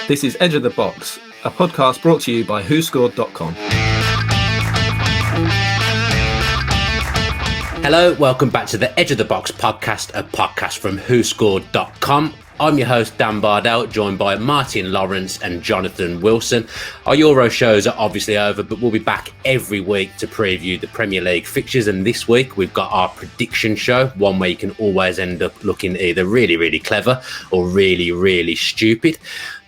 This is Edge of the Box, a podcast brought to you by WhoScored.com. Hello, welcome back to the Edge of the Box podcast, a podcast from WhoScored.com. I'm your host, Dan Bardell, joined by Martin Laurence and Jonathan Wilson. Our Euro shows are obviously over, but we'll be back every week to preview the Premier League fixtures. And this week, we've got our prediction show, one where you can always end up looking either really, really clever or really, really stupid.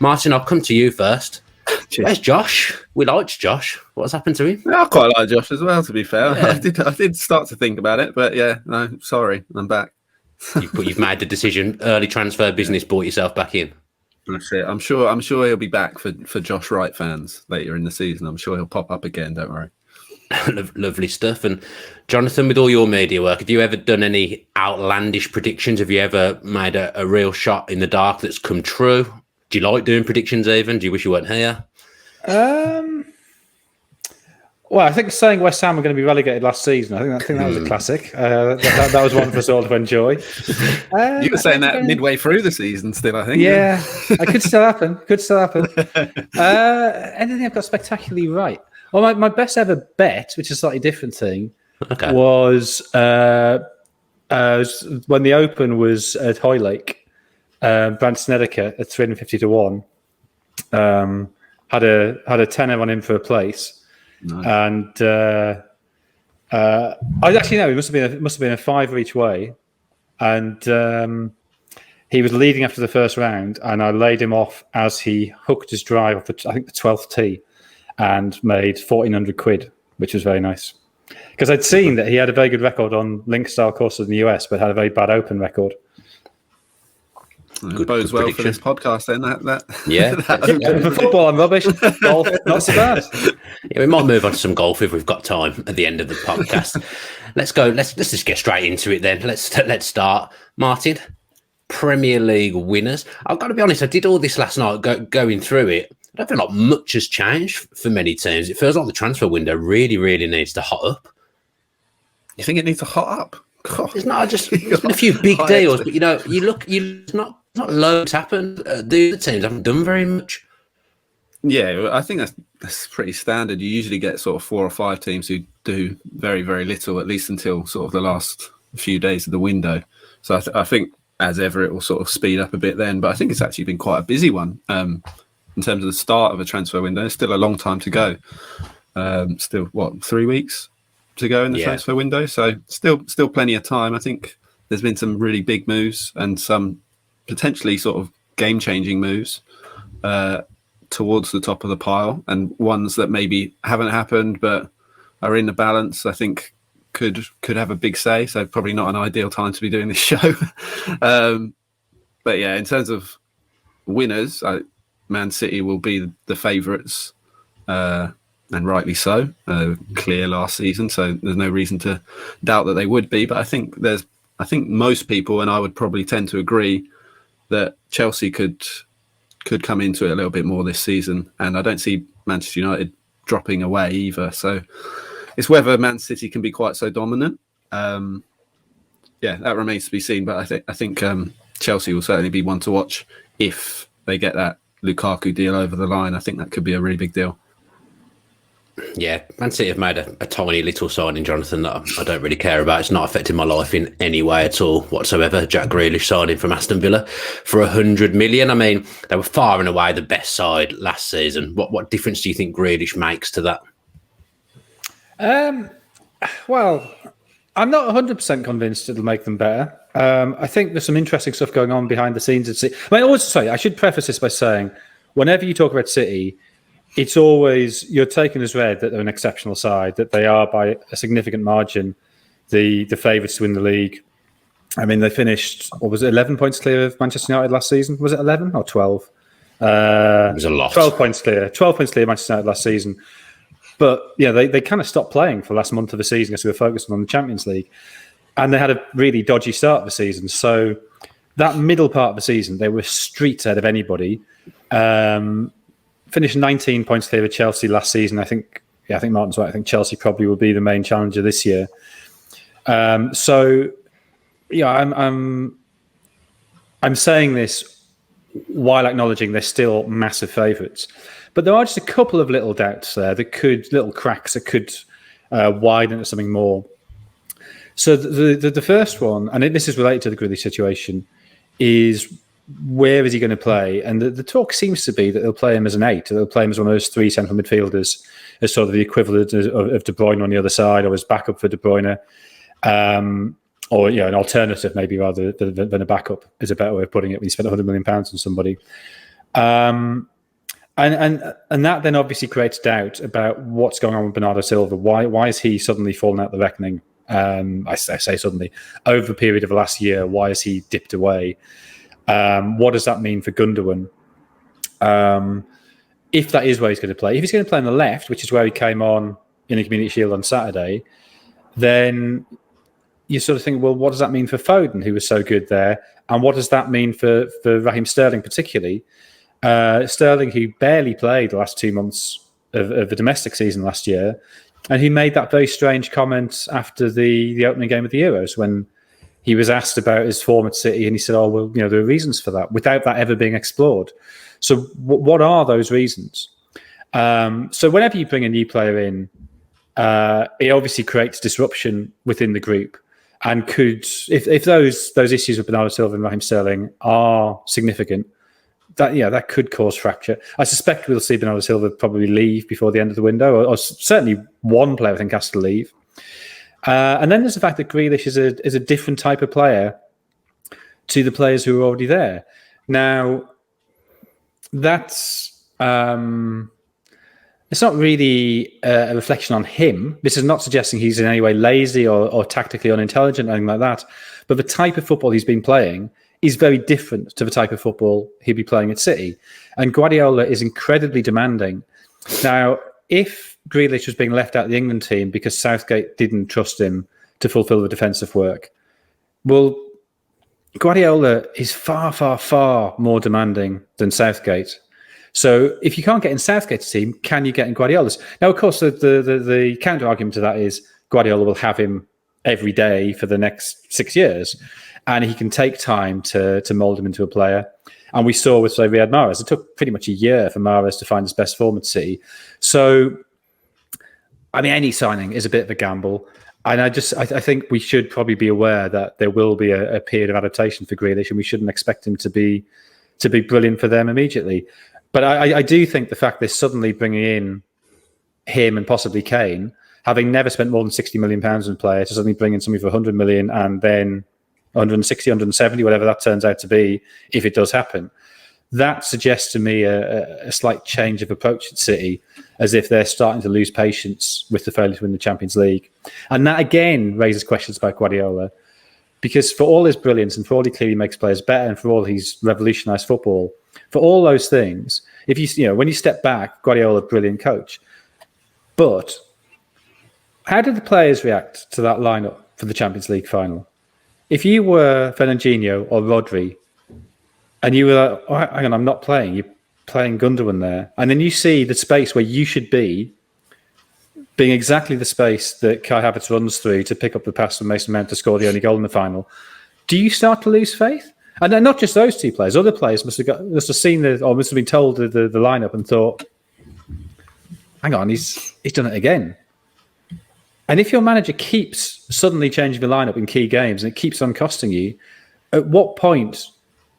Martin, I'll come to you first. Cheers. Where's Josh? We liked Josh. What's happened to him? I quite like Josh as well, to be fair. Yeah. I did start to think about it, but yeah, no, sorry, I'm back. You've made the decision. Early transfer business brought yourself back in. That's it. I'm sure he'll be back for Josh Wright fans later in the season. I'm sure he'll pop up again. Don't worry. Lovely stuff. And Jonathan, with all your media work, have you ever done any outlandish predictions? Have you ever made a real shot in the dark that's come true? Do you like doing predictions even? Do you wish you weren't here? Well, I think saying West Ham were going to be relegated last season, I think that was a classic. That was one for us all to enjoy. You were saying that midway through the season still, I think. Yeah, it could still happen. Anything I've got spectacularly right. Well, my best ever bet, which is a slightly different thing, was when the Open was at Hoylake, Branson Etiquette at 350 to 1. Had a tenner on him for a place. Nice. And I actually know it must have been a fiver each way, and he was leading after the first round, and I laid him off as he hooked his drive off the 12th tee, and made 1,400 quid, which was very nice because I'd seen that he had a very good record on link style courses in the US, but had a very bad Open record. Good bodes well for this podcast then. For football, I'm rubbish. Golf, not so bad. Yeah, we might move on to some golf if we've got time at the end of the podcast. Let's go. Let's just get straight into it then. Let's start. Martin, Premier League winners. I've got to be honest. I did all this last night, going through it. I don't feel like much has changed for many teams. It feels like the transfer window really, really needs to hot up. You think it needs to hot up? God. It's not just there's been a few big deals, but it's not loads happened. The other teams haven't done very much. Yeah, I think that's pretty standard. You usually get sort of 4 or 5 teams who do very, very little, at least until sort of the last few days of the window. So I think, as ever, it will sort of speed up a bit then. But I think it's actually been quite a busy one in terms of the start of a transfer window. It's still a long time to go. Still, 3 weeks to go in the transfer window? So still plenty of time. I think there's been some really big moves and some potentially sort of game-changing moves towards the top of the pile, and ones that maybe haven't happened but are in the balance, I think could have a big say. So probably not an ideal time to be doing this show. But yeah, in terms of winners, Man City will be the favourites, and rightly so. Clear last season, so there's no reason to doubt that they would be. But I think most people, and I would probably tend to agree, that Chelsea could come into it a little bit more this season, and I don't see Manchester United dropping away either. So it's whether Man City can be quite so dominant. That remains to be seen. But I think Chelsea will certainly be one to watch if they get that Lukaku deal over the line. I think that could be a really big deal. Yeah, Man City have made a tiny little signing, Jonathan, that I don't really care about. It's not affecting my life in any way at all whatsoever. Jack Grealish signing from Aston Villa for 100 million. I mean, they were far and away the best side last season. What difference do you think Grealish makes to that? Well, I'm not 100% convinced it'll make them better. I think there's some interesting stuff going on behind the scenes at City. I should preface this by saying, whenever you talk about City, it's always, you're taken as read that they're an exceptional side, that they are by a significant margin the favourites to win the league. I mean, they finished, 11 points clear of Manchester United last season? Was it 11 or 12? It was a lot. 12 points clear. 12 points clear of Manchester United last season. But yeah, they kind of stopped playing for the last month of the season because they were focusing on the Champions League. And they had a really dodgy start of the season. So that middle part of the season, they were streets ahead of anybody. Finished 19 points clear of Chelsea last season. I think Martin's right. I think Chelsea probably will be the main challenger this year. I'm saying this while acknowledging they're still massive favourites. But there are just a couple of little doubts there little cracks that could widen into something more. So the first one, and this is related to the Grealish situation, is where is he going to play? And the talk seems to be that they'll play him as an 8, they'll play him as one of those 3 central midfielders, as sort of the equivalent of De Bruyne on the other side, or as backup for De Bruyne, or an alternative maybe rather than a backup is a better way of putting it when you spend £100 million on somebody. And that then obviously creates doubt about what's going on with Bernardo Silva. Why is he suddenly fallen out the reckoning? I say suddenly, over a period of the last year, why has he dipped away? What does that mean for Gundogan? If that is where he's going to play, if he's going to play on the left, which is where he came on in the Community Shield on Saturday, then you sort of think, well, what does that mean for Foden, who was so good there? And what does that mean for Raheem Sterling particularly? Sterling, who barely played the last 2 months of the domestic season last year, and he made that very strange comment after the opening game of the Euros when he was asked about his form at City, and he said, "Oh, well, there are reasons for that," without that ever being explored. So, what are those reasons? So, whenever you bring a new player in, it obviously creates disruption within the group, and could, if those issues with Bernardo Silva and Raheem Sterling are significant, that could cause fracture. I suspect we'll see Bernardo Silva probably leave before the end of the window, or certainly one player I think has to leave. And then there's the fact that Grealish is a different type of player to the players who are already there. Now, that's it's not really a reflection on him. This is not suggesting he's in any way lazy or tactically unintelligent or anything like that. But the type of football he's been playing is very different to the type of football he'd be playing at City. And Guardiola is incredibly demanding. Now, if Grealish was being left out of the England team because Southgate didn't trust him to fulfill the defensive work, well, Guardiola is far, far, far more demanding than Southgate. So if you can't get in Southgate's team, can you get in Guardiola's? Now, of course, the counter-argument to that is Guardiola will have him every day for the next 6 years, and he can take time to mould him into a player. And we saw with, say, Riyad Mahrez, it took pretty much a year for Mahrez to find his best form at City. So, I mean, any signing is a bit of a gamble. And I think we should probably be aware that there will be a period of adaptation for Grealish, and we shouldn't expect him to be brilliant for them immediately. But I do think the fact they're suddenly bringing in him and possibly Kane, having never spent more than £60 million on a player, to suddenly bring in somebody for £100 million and then 160, 170, whatever that turns out to be, if it does happen, that suggests to me a slight change of approach at City, as if they're starting to lose patience with the failure to win the Champions League. And that again raises questions about Guardiola, because for all his brilliance and for all he clearly makes players better and for all he's revolutionised football, for all those things, if when you step back, Guardiola, brilliant coach. But how did the players react to that lineup for the Champions League final? If you were Fernandinho or Rodri, and you were like, oh, hang on, I'm not playing, you're playing Gundogan there, and then you see the space where you should be being exactly the space that Kai Havertz runs through to pick up the pass from Mason Mount to score the only goal in the final, do you start to lose faith? And then not just those two players, other players must have seen must have been told the lineup and thought, hang on, he's done it again. And if your manager keeps suddenly changing the lineup in key games and it keeps on costing you, at what point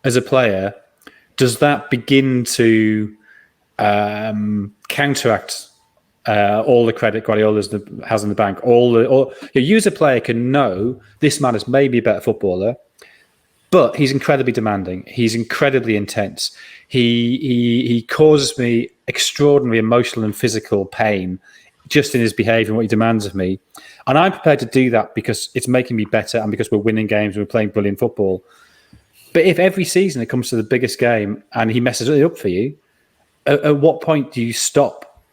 as a player does that begin to counteract all the credit Guardiola has in the bank? You as a player can know this man is maybe a better footballer, but he's incredibly demanding. He's incredibly intense. He causes me extraordinary emotional and physical pain just in his behaviour and what he demands of me. And I'm prepared to do that because it's making me better and because we're winning games and we're playing brilliant football. But if every season it comes to the biggest game and he messes it up for you, at what point do you stop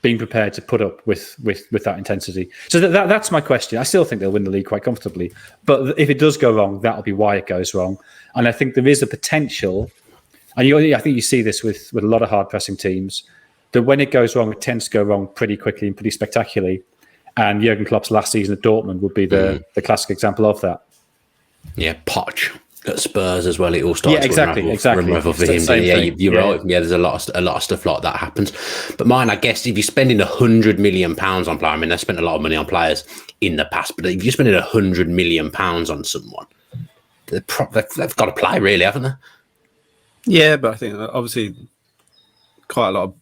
being prepared to put up with that intensity? So that's my question. I still think they'll win the league quite comfortably. But if it does go wrong, that'll be why it goes wrong. And I think there is a potential, and I think you see this with a lot of hard-pressing teams, that when it goes wrong, it tends to go wrong pretty quickly and pretty spectacularly. And Jurgen Klopp's last season at Dortmund would be the classic example of that. Yeah, Poch. at Spurs as well. It all started exactly. unravel for him. You're right. Yeah, there's a lot of stuff like that happens. But mine, I guess, if you're spending £100 million on players, I mean, they spent a lot of money on players in the past, but if you're spending £100 million on someone, they've got to play, really, haven't they? Yeah, but I think obviously quite a lot of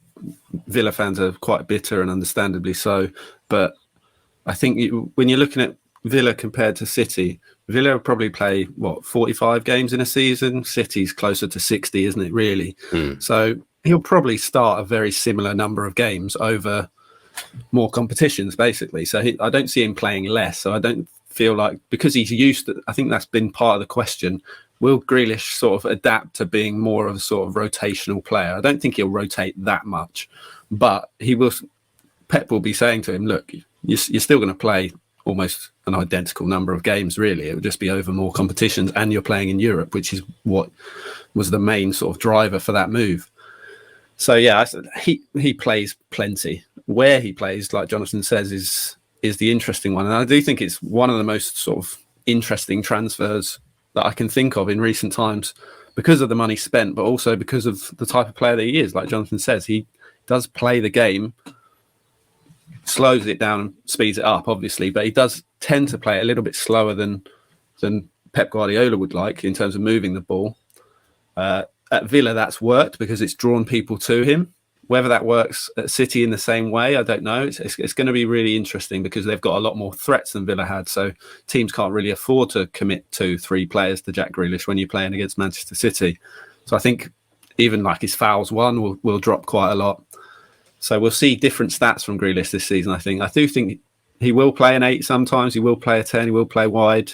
Villa fans are quite bitter, and understandably so. But I think when you're looking at Villa compared to City, Villa will probably play 45 games in a season. City's closer to 60, isn't it? Really. So he'll probably start a very similar number of games over more competitions, basically. So I don't see him playing less. So I don't feel like, because he's used to, I think that's been part of the question. Will Grealish sort of adapt to being more of a sort of rotational player? I don't think he'll rotate that much, but he will. Pep will be saying to him, "Look, you're still going to play almost an identical number of games. Really, it would just be over more competitions, and you're playing in Europe, which is what was the main sort of driver for that move." So yeah, he plays plenty. Where he plays, like Jonathan says, is the interesting one, and I do think it's one of the most sort of interesting transfers that I can think of in recent times, because of the money spent, but also because of the type of player that he is. Like Jonathan says, he does play the game, slows it down and speeds it up, obviously, but he does tend to play a little bit slower than Pep Guardiola would like in terms of moving the ball. At Villa, that's worked because it's drawn people to him. Whether that works at City in the same way, I don't know. It's going to be really interesting because they've got a lot more threats than Villa had. So teams can't really afford to commit 2-3 players to Jack Grealish when you're playing against Manchester City. So I think even like his fouls won will drop quite a lot. So we'll see different stats from Grealish this season, I think. I do think he will play an 8 sometimes. He will play a 10. He will play wide.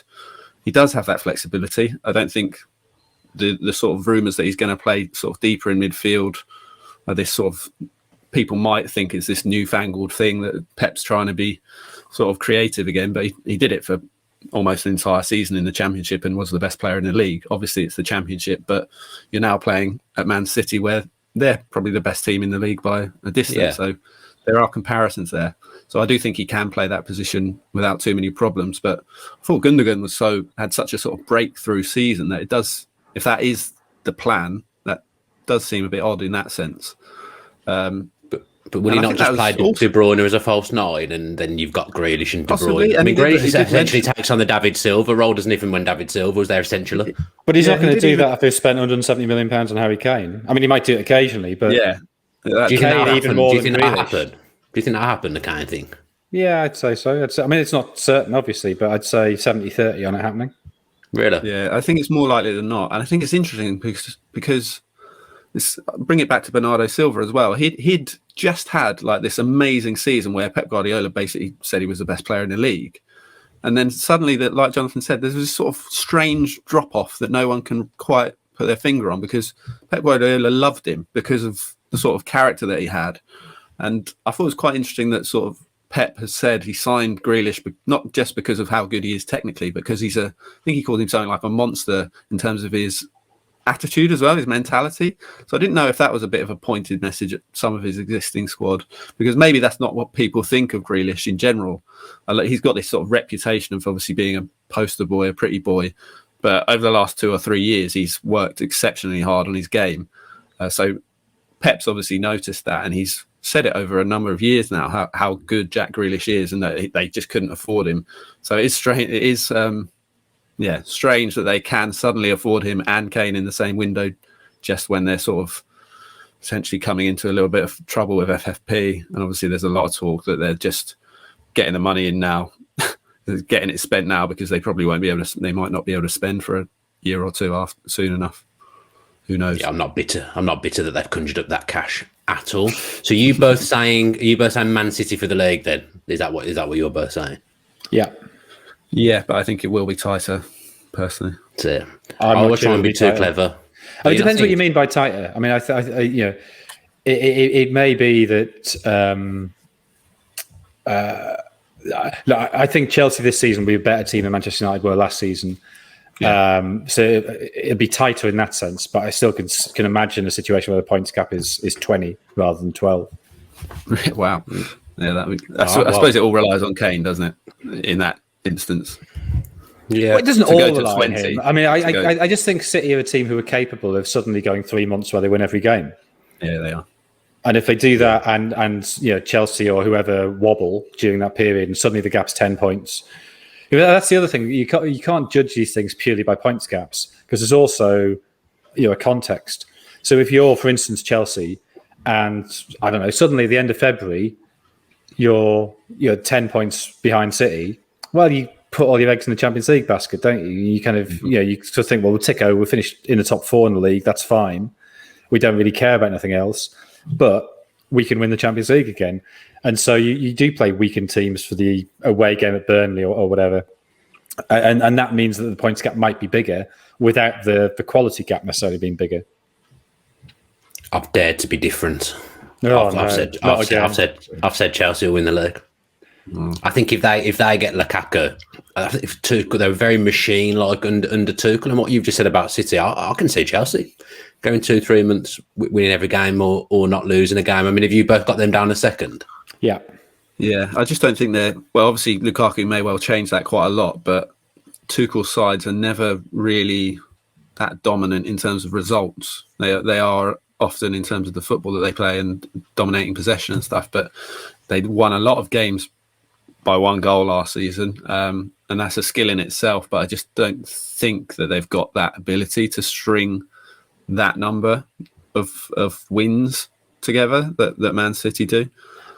He does have that flexibility. I don't think the sort of rumours that he's going to play sort of deeper in midfield, this sort of, people might think it's this newfangled thing that Pep's trying to be sort of creative again, but he did it for almost an entire season in the Championship and was the best player in the league. Obviously, it's the Championship, but you're now playing at Man City, where they're probably the best team in the league by a distance. Yeah. So there are comparisons there. So I do think he can play that position without too many problems. But I thought Gundogan had such a sort of breakthrough season that it does, if that is the plan, that does seem a bit odd in that sense. But would he not just play De Bruyne as a false 9, and then you've got Grealish and De Bruyne? I mean, Grealish essentially takes on the David Silva role, doesn't he, from when David Silva was there, essentially? But he's not going to do that if he's spent £170 million on Harry Kane. I mean, he might do it occasionally, but yeah. Do you think that happened, the Kane thing? Yeah, I'd say so. I mean, it's not certain, obviously, but I'd say 70-30 on it happening. Really? Yeah, I think it's more likely than not. And I think it's interesting because bring it back to Bernardo Silva as well. He'd just had like this amazing season where Pep Guardiola basically said he was the best player in the league. And then suddenly, that, like Jonathan said, there's this sort of strange drop-off that no one can quite put their finger on, because Pep Guardiola loved him because of the sort of character that he had. And I thought it was quite interesting that sort of Pep has said he signed Grealish not just because of how good he is technically, but because I think he called him something like a monster in terms of his attitude as well, his mentality. So I didn't know if that was a bit of a pointed message at some of his existing squad, because maybe that's not what people think of Grealish in general. He's got this sort of reputation of obviously being a poster boy, a pretty boy, but over the last 2 or 3 years, he's worked exceptionally hard on his game. So Pep's obviously noticed that, and he's said it over a number of years now, how good Jack Grealish is, and that they just couldn't afford him. So it's strange. It is strange that they can suddenly afford him and Kane in the same window, just when they're sort of essentially coming into a little bit of trouble with FFP. And obviously there's a lot of talk that they're just getting the money in now, getting it spent now, because they probably won't be able to, they might not be able to spend for a year or two soon enough. Who knows? Yeah, I'm not bitter that they've conjured up that cash at all. So are you both saying Man City for the league then? Is that what you're both saying? Yeah. Yeah, but I think it will be tighter, personally. So, I will try and be too clever. It depends what you mean by tighter. I mean, it may be that. I think Chelsea this season will be a better team than Manchester United were last season. Yeah. So it'd be tighter in that sense, but I still can imagine a situation where the points gap is 20 rather than 12. Wow. Yeah, I suppose it all relies on Kane, doesn't it? In that instance. Yeah, well, it doesn't to go all to rely on 20, him. I mean, I just think City are a team who are capable of suddenly going 3 months where they win every game. Yeah, they are. And if they do that, and Chelsea or whoever wobble during that period, and suddenly the gap's 10 points. That's the other thing. You can't judge these things purely by points gaps, because there's also a context. So if you're, for instance, Chelsea, and I don't know, suddenly at the end of February, you're 10 points behind City. Well, you put all your eggs in the Champions League basket, don't you? You kind of you sort of think, well, we'll tick over. We're finished in the top 4 in the league. That's fine. We don't really care about anything else, but we can win the Champions League again. And so you do play weakened teams for the away game at Burnley or whatever. And that means that the points gap might be bigger without the quality gap necessarily being bigger. I've dared to be different. I've said Chelsea will win the league. I think if they get Lukaku, if Tuchel, they're very machine-like under Tuchel, and what you've just said about City, I can see Chelsea going 2-3 months winning every game or not losing a game. I mean, have you both got them down a second? Yeah. Yeah, I just don't think they're... Well, obviously, Lukaku may well change that quite a lot, but Tuchel's sides are never really that dominant in terms of results. They are often in terms of the football that they play and dominating possession and stuff, but they won a lot of games by 1 goal last season, and that's a skill in itself, but I just don't think that they've got that ability to string that number of wins together that Man City do.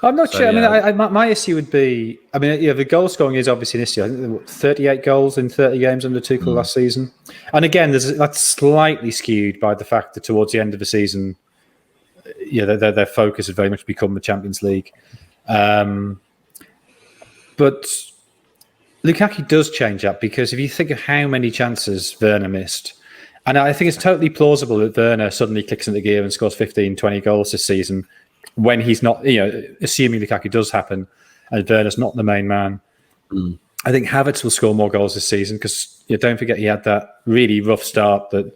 I'm not sure. Yeah. I mean, my issue would be, the goal scoring is obviously an issue. I think there were 38 goals in 30 games under Tuchel last season. And again, that's slightly skewed by the fact that towards the end of the season, their focus has very much become the Champions League. But Lukaku does change that, because if you think of how many chances Werner missed, and I think it's totally plausible that Werner suddenly kicks into gear and scores 15, 20 goals this season when he's not, assuming Lukaku does happen and Werner's not the main man. I think Havertz will score more goals this season, because don't forget he had that really rough start that,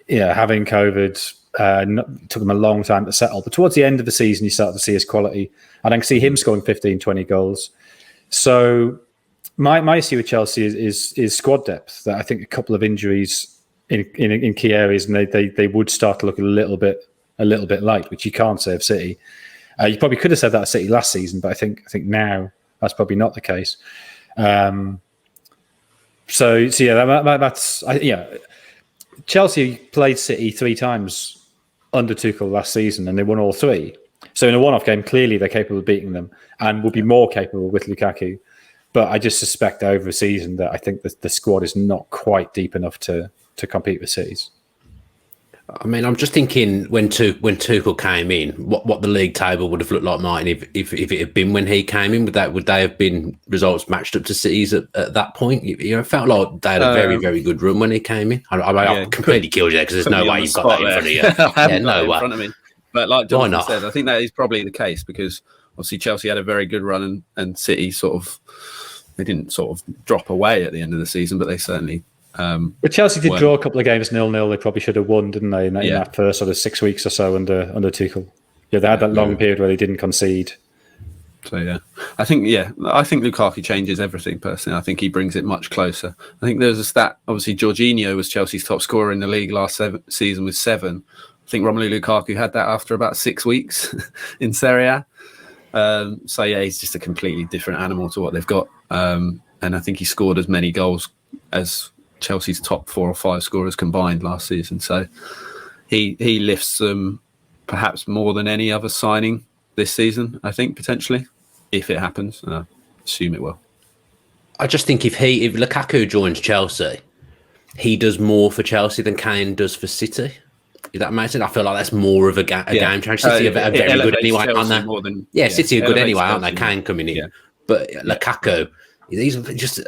having COVID, took him a long time to settle. But towards the end of the season, you start to see his quality. And I can see him scoring 15, 20 goals. So my issue with Chelsea is squad depth. That I think a couple of injuries in key areas, and they would start to look a little bit light, which you can't say of City. You probably could have said that of City last season, but I think now that's probably not the case. Chelsea played City 3 times under Tuchel last season, and they won all 3. So in a one-off game, clearly they're capable of beating them, and will be more capable with Lukaku. But I just suspect over a season that I think the squad is not quite deep enough to compete with City's. I mean, I'm just thinking when Tuchel came in, what the league table would have looked like, Martin, if it had been when he came in. Would they have been results matched up to City's at that point? It felt like they had a very, very good run when he came in. I completely killed you there, because there's no way you've got that in front of you. No way. In front of me. But like Jonathan said, I think that is probably the case, because obviously Chelsea had a very good run, and City they didn't sort of drop away at the end of the season, but they certainly... but Chelsea did draw a couple of games 0-0. They probably should have won, didn't they? In that first sort of 6 weeks or so under Tuchel. Yeah, they had that long period where they didn't concede. So I think Lukaku changes everything. Personally, I think he brings it much closer. I think there's a stat. Obviously, Jorginho was Chelsea's top scorer in the league last season with 7. I think Romelu Lukaku had that after about 6 weeks in Serie A. He's just a completely different animal to what they've got. And I think he scored as many goals as Chelsea's top 4 or 5 scorers combined last season. So he lifts them perhaps more than any other signing this season, I think, potentially, if it happens. And I assume it will. I just think if Lukaku joins Chelsea, he does more for Chelsea than Kane does for City. Is that makes sense? I feel like that's more of a game change. City are very good anyway, aren't they? City are good anyway, aren't they? Kane coming in. Yeah. But Lukaku, he's just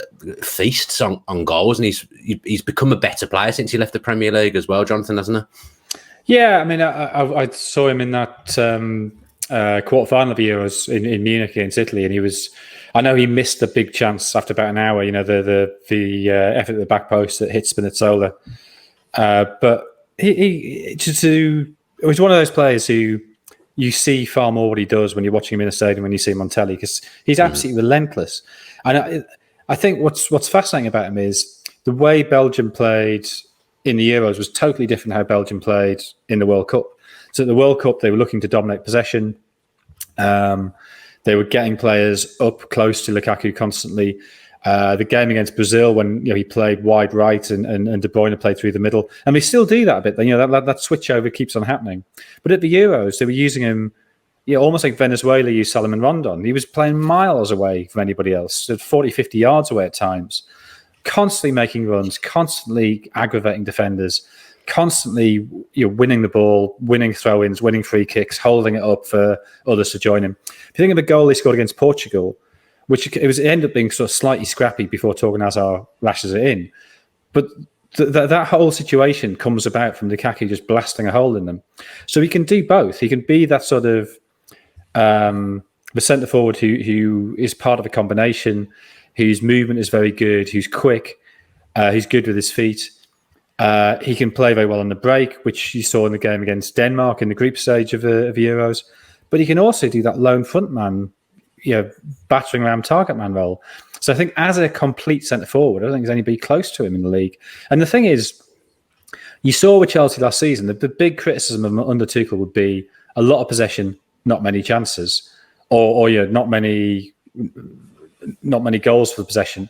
feasts on goals, and he's become a better player since he left the Premier League as well, Jonathan, hasn't he? Yeah, I mean, I saw him in that quarter-final of the Euros in Munich against Italy, and he was... I know he missed a big chance after about an hour, the effort at the back post that hit Spinazzola. But he was one of those players who you see far more what he does when you're watching him in a stadium when you see him on telly, because he's absolutely relentless. And I think what's fascinating about him is the way Belgium played in the Euros was totally different how Belgium played in the World Cup. So at the World Cup, they were looking to dominate possession. They were getting players up close to Lukaku constantly. The game against Brazil, when he played wide right and De Bruyne played through the middle, and they still do that a bit. That switch over keeps on happening. But at the Euros, they were using him, almost like Venezuela used Salomon Rondon. He was playing miles away from anybody else, 40, 50 yards away at times, constantly making runs, constantly aggravating defenders, constantly winning the ball, winning throw-ins, winning free kicks, holding it up for others to join him. If you think of the goal he scored against Portugal, which it ended up being sort of slightly scrappy before Torgan Hazard lashes it in. But that whole situation comes about from Lukaku just blasting a hole in them. So he can do both. He can be that sort of the centre forward who is part of a combination, whose movement is very good, who's quick, who's good with his feet. He can play very well on the break, which you saw in the game against Denmark in the group stage of the Euros. But he can also do that lone front man, battering around target man role. So I think as a complete centre forward, I don't think there's anybody close to him in the league. And the thing is, you saw with Chelsea last season, the big criticism of under Tuchel would be a lot of possession, not many chances, or not many goals for the possession.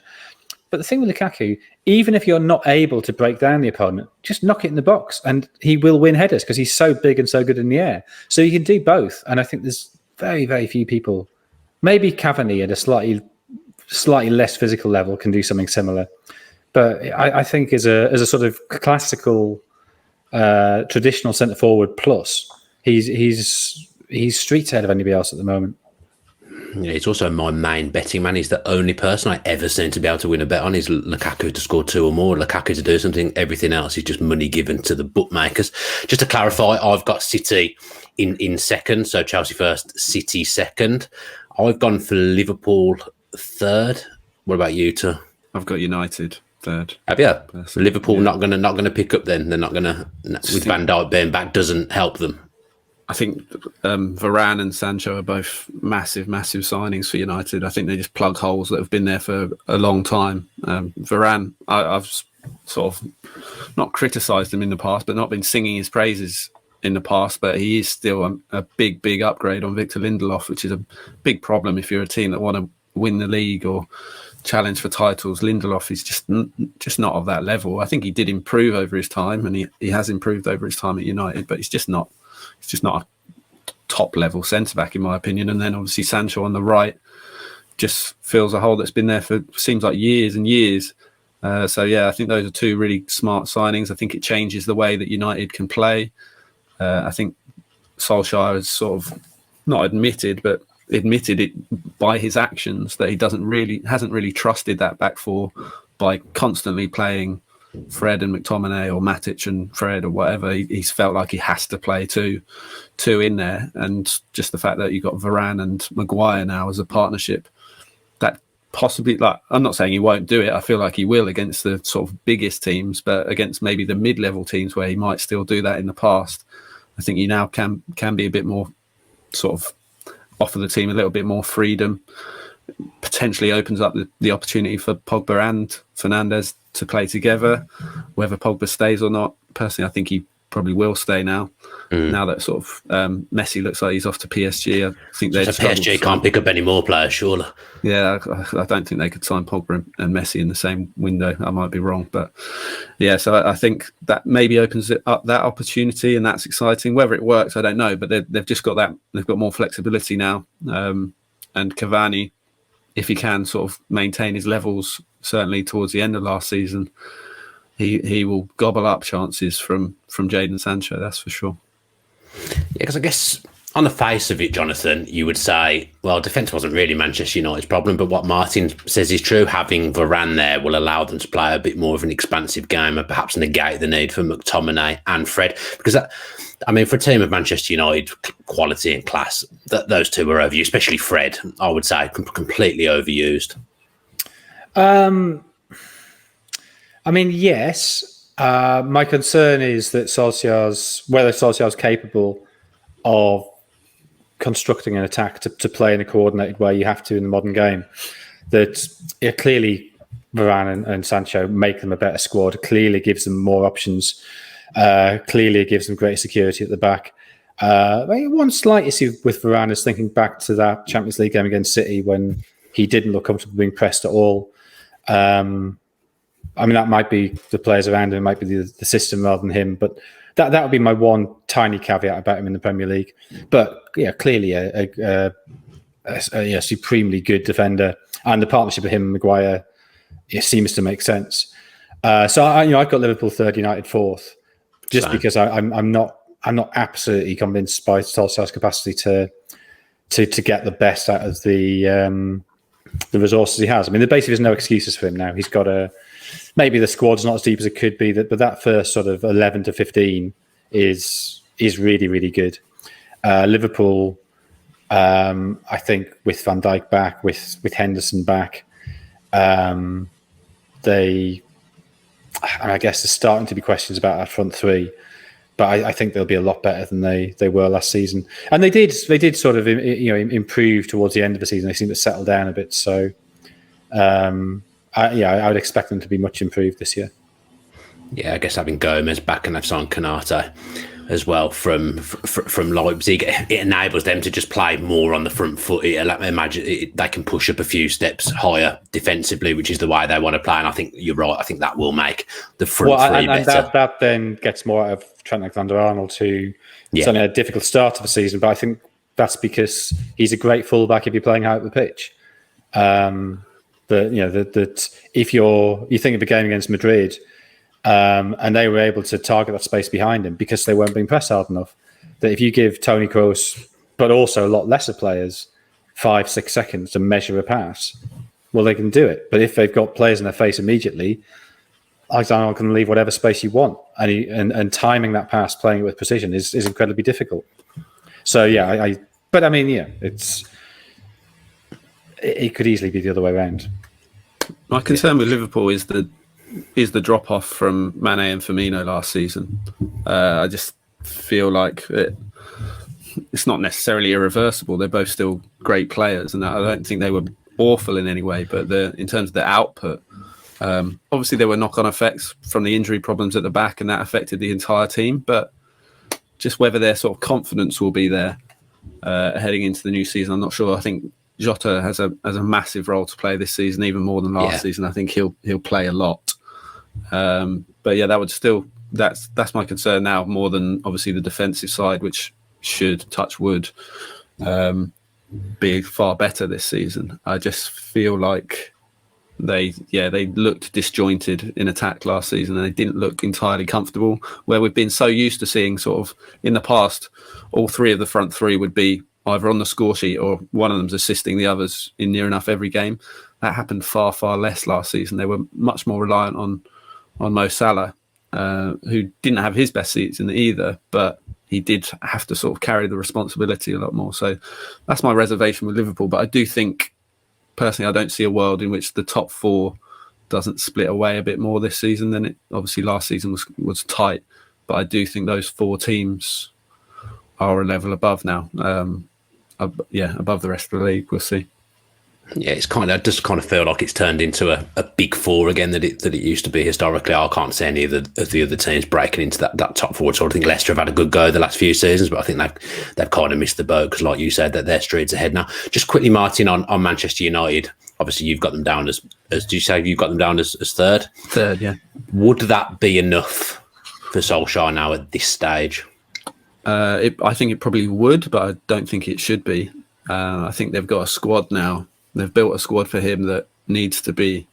But the thing with Lukaku, even if you're not able to break down the opponent, just knock it in the box and he will win headers because he's so big and so good in the air. So you can do both. And I think there's very, very few people, maybe Cavani at a slightly less physical level can do something similar. But I think as a sort of classical, traditional centre forward plus, he's streets ahead of anybody else at the moment. Yeah, he's also my main betting man. He's the only person I ever seem to be able to win a bet on. Is Lukaku to score 2 or more, Lukaku to do something. Everything else is just money given to the bookmakers. Just to clarify, I've got City in second, so Chelsea first, City second. I've gone for Liverpool third. What about you two? I've got United third. Have you? Liverpool not gonna pick up then. They're not gonna, with Van Dijk being back doesn't help them. I think Varane and Sancho are both massive signings for United. I think they just plug holes that have been there for a long time. Varane, I've sort of not criticised him in the past, but not been singing his praises in the past. But he is still a big upgrade on Victor Lindelof, which is a big problem if you're a team that want to win the league or challenge for titles. Lindelof is just not of that level. I think he did improve over his time, and he has improved over his time at United, but he's just not a top level centre back in my opinion. And then obviously Sancho on the right just fills a hole that's been there for seems like years and years. So yeah, I think those are two really smart signings. I think it changes the way that United can play. I think Solskjaer has sort of not admitted it by his actions that he hasn't really trusted that back four by constantly playing Fred and McTominay or Matic and Fred or whatever. He's felt like he has to play two in there, and just the fact that you've got Varane and Maguire now as a partnership, that possibly, like, I'm not saying he won't do it, I feel like he will against the sort of biggest teams, but against maybe the mid-level teams where he might still do that in the past, I think he now can be a bit more sort of offer the team a little bit more freedom. Potentially opens up the opportunity for Pogba and Fernandes to play together. Whether Pogba stays or not, personally, I think he probably will stay now. Now that sort of Messi looks like he's off to PSG, I think they PSG can't pick up any more players, surely. Yeah, I don't think they could sign Pogba and Messi in the same window. I might be wrong, but yeah. So I think that maybe opens it up, that opportunity, and that's exciting. Whether it works, I don't know, but they've just got that. They've got more flexibility now, and Cavani, if he can sort of maintain his levels, certainly towards the end of last season, he will gobble up chances from Jadon Sancho, that's for sure. Yeah, because I guess on the face of it, Jonathan, you would say, well, defence wasn't really Manchester United's problem, but what Martin says is true. Having Varane there will allow them to play a bit more of an expansive game and perhaps negate the need for McTominay and Fred. Because, for a team of Manchester United quality and class, those two are overused, especially Fred, I would say, completely overused. Yes. My concern is that whether Solskjaer's capable of constructing an attack to play in a coordinated way you have to in the modern game. that clearly Varane and Sancho make them a better squad. It clearly gives them more options. Clearly, it gives them greater security at the back. One slight issue with Varane is thinking back to that Champions League game against City when he didn't look comfortable being pressed at all. That might be the players around him, it might be the system rather than him, but that would be my one tiny caveat about him in the Premier League. But yeah, clearly a supremely good defender, and the partnership of him and Maguire, it seems to make sense. So I've got Liverpool third, United fourth, just because I'm not absolutely convinced by Solskjaer's capacity to get the best out of the resources he has. I mean, there basically is no excuses for him now. He's got maybe the squad's not as deep as it could be, but that first sort of 11 to 15 is really, really good. Liverpool, I think with Van Dijk back, with Henderson back, I guess there's starting to be questions about our front three, but I think they'll be a lot better than they were last season. And they did sort of improve towards the end of the season. They seemed to settle down a bit. So I would expect them to be much improved this year. Yeah, I guess having Gomez back and they've signed Konate as well from Leipzig, it enables them to just play more on the front foot. Imagine they can push up a few steps higher defensively, which is the way they want to play. And I think you're right. I think that will make the front three better. And that then gets more out of Trent Alexander-Arnold, who it's only a difficult start to the season, but I think that's because he's a great fullback if you're playing out the pitch. That if you think of a game against Madrid, and they were able to target that space behind him because they weren't being pressed hard enough, that if you give Toni Kroos, but also a lot lesser players, 5-6 seconds to measure a pass, well, they can do it. But if they've got players in their face immediately, Alexander can leave whatever space you want, and timing that pass, playing it with precision, is incredibly difficult. So it could easily be the other way around. My concern with Liverpool is the drop off from Mane and Firmino last season. I just feel like it's not necessarily irreversible. They're both still great players, and I don't think they were awful in any way. But in terms of the output, obviously there were knock-on effects from the injury problems at the back, and that affected the entire team. But just whether their sort of confidence will be there heading into the new season, I'm not sure. I think Jota has a massive role to play this season, even more than last season. I think he'll play a lot. But yeah, that's my concern now, more than obviously the defensive side, which should, touch wood, be far better this season. I just feel like they looked disjointed in attack last season, and they didn't look entirely comfortable, where we've been so used to seeing sort of in the past all three of the front three would be either on the score sheet or one of them's assisting the others in near enough every game. That happened far, far less last season. They were much more reliant on Mo Salah, who didn't have his best season either, but he did have to sort of carry the responsibility a lot more. So that's my reservation with Liverpool. But I do think, personally, I don't see a world in which the top four doesn't split away a bit more this season than it obviously last season was tight. But I do think those four teams are a level above now. Above the rest of the league. We'll see. Yeah, it's just kind of feel like it's turned into a big four again that it used to be historically. I can't see any of the other teams breaking into that top four. So I think Leicester have had a good go the last few seasons, but I think they've kind of missed the boat because, like you said, that they're streets ahead now. Just quickly, Martin, on Manchester United. Obviously, you've got them down as do you say you've got them down as third? Third, yeah. Would that be enough for Solskjaer now at this stage? I think it probably would, but I don't think it should be. I think they've got a squad now. They've built a squad for him that needs to be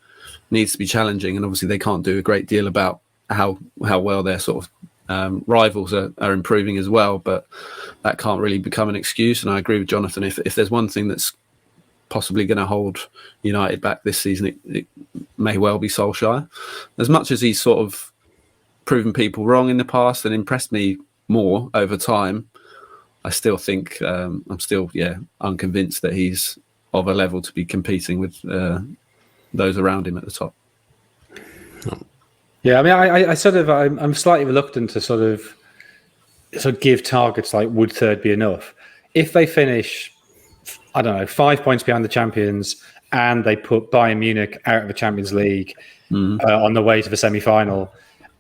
challenging, and obviously they can't do a great deal about how well their sort of rivals are improving as well. But that can't really become an excuse. And I agree with Jonathan. If there's one thing that's possibly going to hold United back this season, it may well be Solskjaer. As much as he's sort of proven people wrong in the past and impressed me more over time, I still think I'm still unconvinced that he's of a level to be competing with those around him at the top. Yeah, I mean, I'm slightly reluctant to sort of give targets like would third be enough. If they finish, I don't know, 5 points behind the champions and they put Bayern Munich out of the Champions League on the way to the semi-final,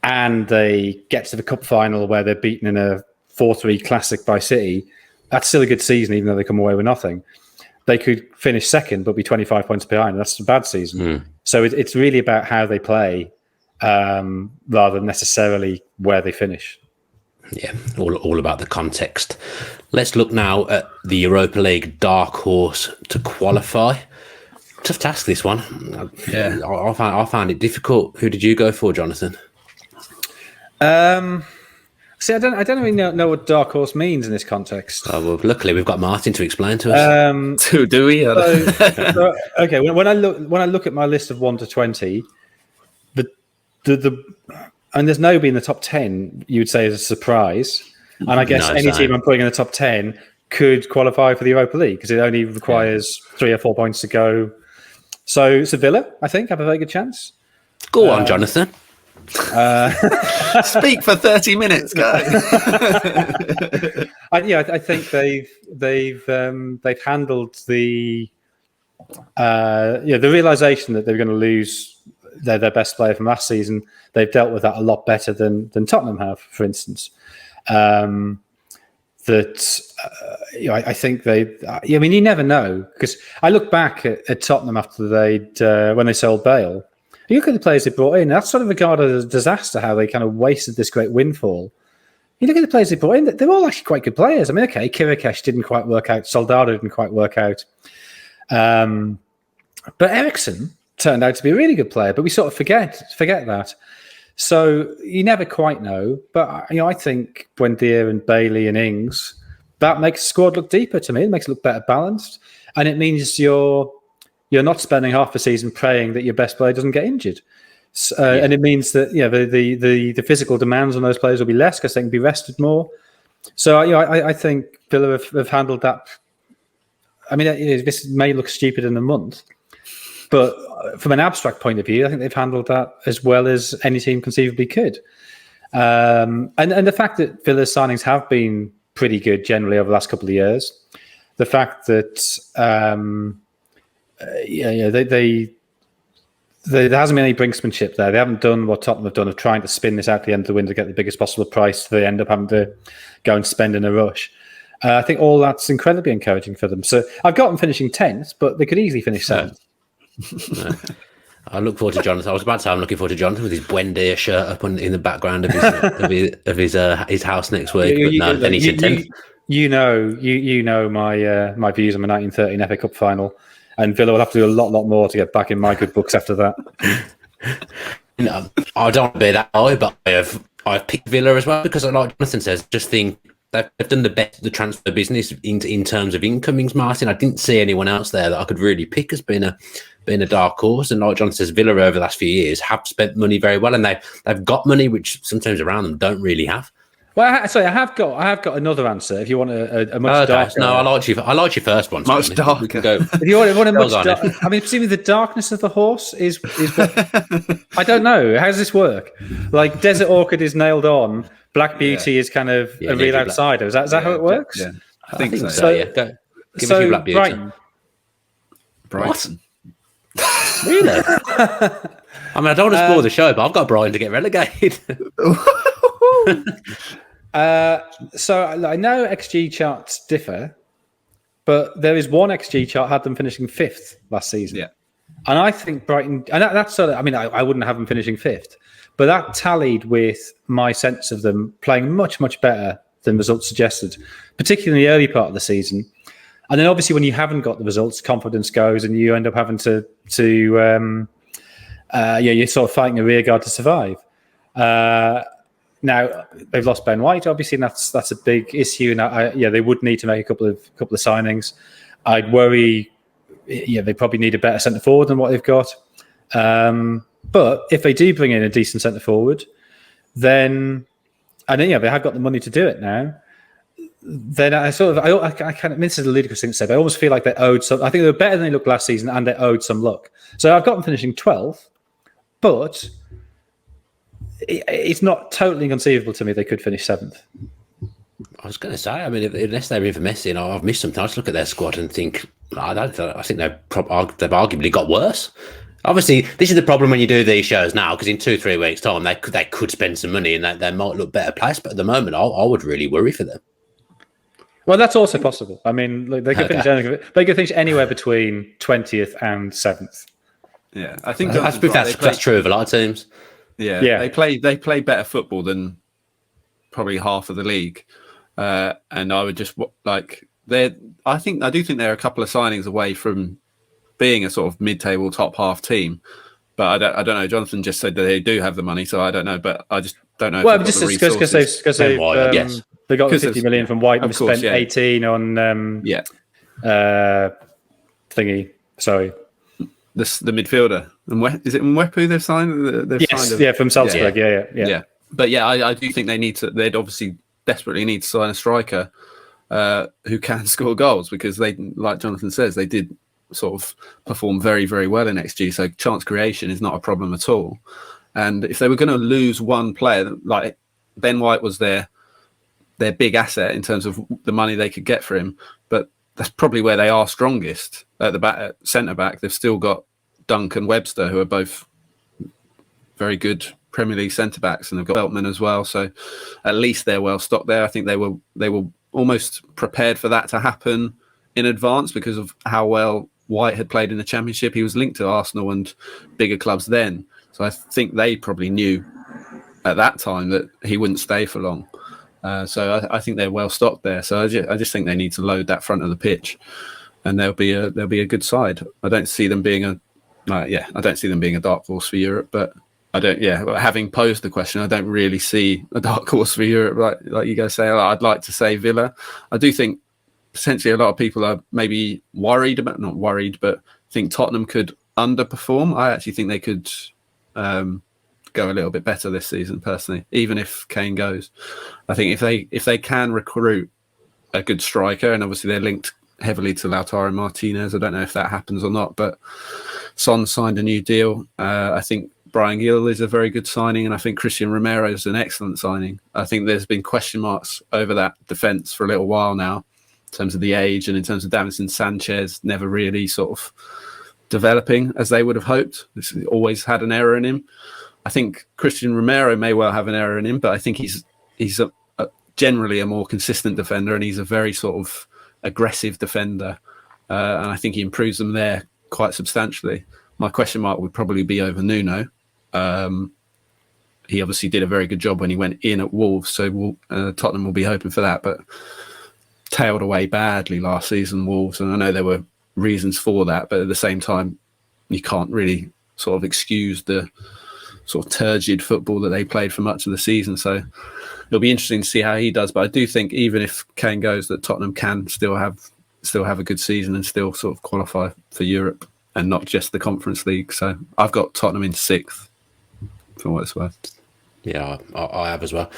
and they get to the cup final where they're beaten in a 4-3 classic by City, that's still a good season, even though they come away with nothing. They could finish second, but be 25 points behind. That's a bad season. So it's really about how they play rather than necessarily where they finish. Yeah, all about the context. Let's look now at the Europa League dark horse to qualify. Tough task, this one. Yeah, I found it difficult. Who did you go for, Jonathan? See, I don't really know what dark horse means in this context. Oh, well, luckily we've got Martin to explain to us. Do we? Okay, when I look at my list of 1 to 20, and there's nobody in the top 10 you would say is a surprise, and I guess any team I'm putting in the top 10 could qualify for the Europa League because it only requires 3 or 4 points to go. So Villa, I think, have a very good chance. Go on, Jonathan. Speak for 30 minutes, guys. I think they've handled the realization that they're going to lose their best player from last season. They've dealt with that a lot better than Tottenham have, for instance. I think you never know, because I look back at Tottenham after when they sold Bale. You look at the players they brought in, that's sort of regarded as a disaster, how they kind of wasted this great windfall. You look at the players they brought in, they're all actually quite good players. I mean, okay, Kirikesh didn't quite work out, Soldado didn't quite work out. But Eriksen turned out to be a really good player, but we sort of forget that. So you never quite know. But I think Buendia and Bailey and Ings, that makes the squad look deeper to me. It makes it look better balanced. And it means you're not spending half the season praying that your best player doesn't get injured. And it means that the physical demands on those players will be less because they can be rested more. So I think Villa have handled that. I mean, this may look stupid in a month, but from an abstract point of view, I think they've handled that as well as any team conceivably could. And the fact that Villa's signings have been pretty good generally over the last couple of years, the fact that there hasn't been any brinksmanship there. They haven't done what Tottenham have done of trying to spin this out the end of the window to get the biggest possible price. So they end up having to go and spend in a rush. I think all that's incredibly encouraging for them. So I've got them finishing 10th, but they could easily finish 7th. I look forward to Jonathan. I was about to say I'm looking forward to Jonathan with his Buendia shirt up in the background of his house next week. Then he's in 10th. You know my views on the 1913 FA Cup final. And Villa will have to do a lot more to get back in my good books after that. I don't want to be that high, but I've picked Villa as well because, like Jonathan says, just think they've done the best the transfer business in terms of incomings. Martin, I didn't see anyone else there that I could really pick as being a dark horse. And like Jonathan says, Villa over the last few years have spent money very well, and they've got money which sometimes around them don't really have. Well, I have got another answer. If you want a much darker, no, I liked your first one. Much darker. If you want a much darker, I mean, presumably the darkness of the horse is what, I don't know. How does this work? Like Desert Orchid is nailed on, Black Beauty is kind of a real outsider. Is that how it works? Yeah, I think so. So give us your Black Beauty. Brighton. Really? I mean, I don't want to spoil the show, but I've got Brighton to get relegated. So I know XG charts differ, but there is one XG chart had them finishing 5th last season. Yeah, and I think Brighton, and that's sort of, I mean, I wouldn't have them finishing 5th, but that tallied with my sense of them playing much better than results suggested, particularly in the early part of the season. And then obviously when you haven't got the results, confidence goes, and you end up having to you're sort of fighting a rear guard to survive. Now they've lost Ben White, obviously, and that's a big issue. And they would need to make a couple of signings. I'd worry, they probably need a better centre forward than what they've got. But if they do bring in a decent centre forward, then they have got the money to do it now. Then I kind of, this is a ludicrous thing to say, but I almost feel like they owed some. I think they were better than they looked last season, and they owed some luck. So I've got them finishing 12th, but it's not totally inconceivable to me they could finish 7th. I was going to say, I mean, unless they're even Messi, and I've missed something, I just look at their squad and think, I think they've arguably got worse. Obviously, this is the problem when you do these shows now, because in 2-3 weeks' time, they could spend some money and they might look better placed. But at the moment, I would really worry for them. Well, that's also possible. I mean, they could finish anywhere between 20th and 7th. Yeah, I think that's true of a lot of teams. Yeah, they play better football than probably half of the league, and I would just I do think they're a couple of signings away from being a sort of mid-table top half team, but I don't know. Jonathan just said that they do have the money, so I don't know. But I just don't know. Well, just because they got the 50 million from White and spent 18 on thingy. Sorry, the midfielder and is it Mwepu they've signed? From Salzburg. Yeah. But I do think they'd obviously desperately need to sign a striker who can score goals, because they, like Jonathan says, they did sort of perform very, very well in XG. So chance creation is not a problem at all. And if they were going to lose one player, like Ben White was their big asset in terms of the money they could get for him, but that's probably where they are strongest at the back, at centre back. They've still got Dunk and Webster, who are both very good Premier League centre backs, and they've got Beltman as well. So at least they're well stocked there. I think they were almost prepared for that to happen in advance because of how well White had played in the Championship. He was linked to Arsenal and bigger clubs then. So I think they probably knew at that time that he wouldn't stay for long. So I think they're well stocked there. So I just think they need to load that front of the pitch, and they'll be a good side. I don't see them being a dark horse for Europe, but having posed the question, I don't really see a dark horse for Europe, like you guys say. I'd like to say Villa. I do think potentially a lot of people are maybe not worried, but think Tottenham could underperform. I actually think they could go a little bit better this season, personally, even if Kane goes. I think if they can recruit a good striker, and obviously they're linked heavily to Lautaro Martinez. I don't know if that happens or not, but Son signed a new deal. I think Bryan Gill is a very good signing, and I think Christian Romero is an excellent signing. I think there's been question marks over that defence for a little while now, in terms of the age and in terms of Davinson Sanchez never really sort of developing as they would have hoped. He's always had an error in him. I think Christian Romero may well have an error in him, but I think he's generally a more consistent defender, and he's a very sort of aggressive defender, and I think he improves them there quite substantially. My question mark would probably be over Nuno. He obviously did a very good job when he went in at Wolves, so Tottenham will be hoping for that, but tailed away badly last season, Wolves, and I know there were reasons for that, but at the same time, you can't really sort of excuse the sort of turgid football that they played for much of the season. So it'll be interesting to see how he does. But I do think even if Kane goes, that Tottenham can still have a good season and still sort of qualify for Europe and not just the Conference League. So I've got Tottenham in 6th, for what it's worth. Yeah, I have as well.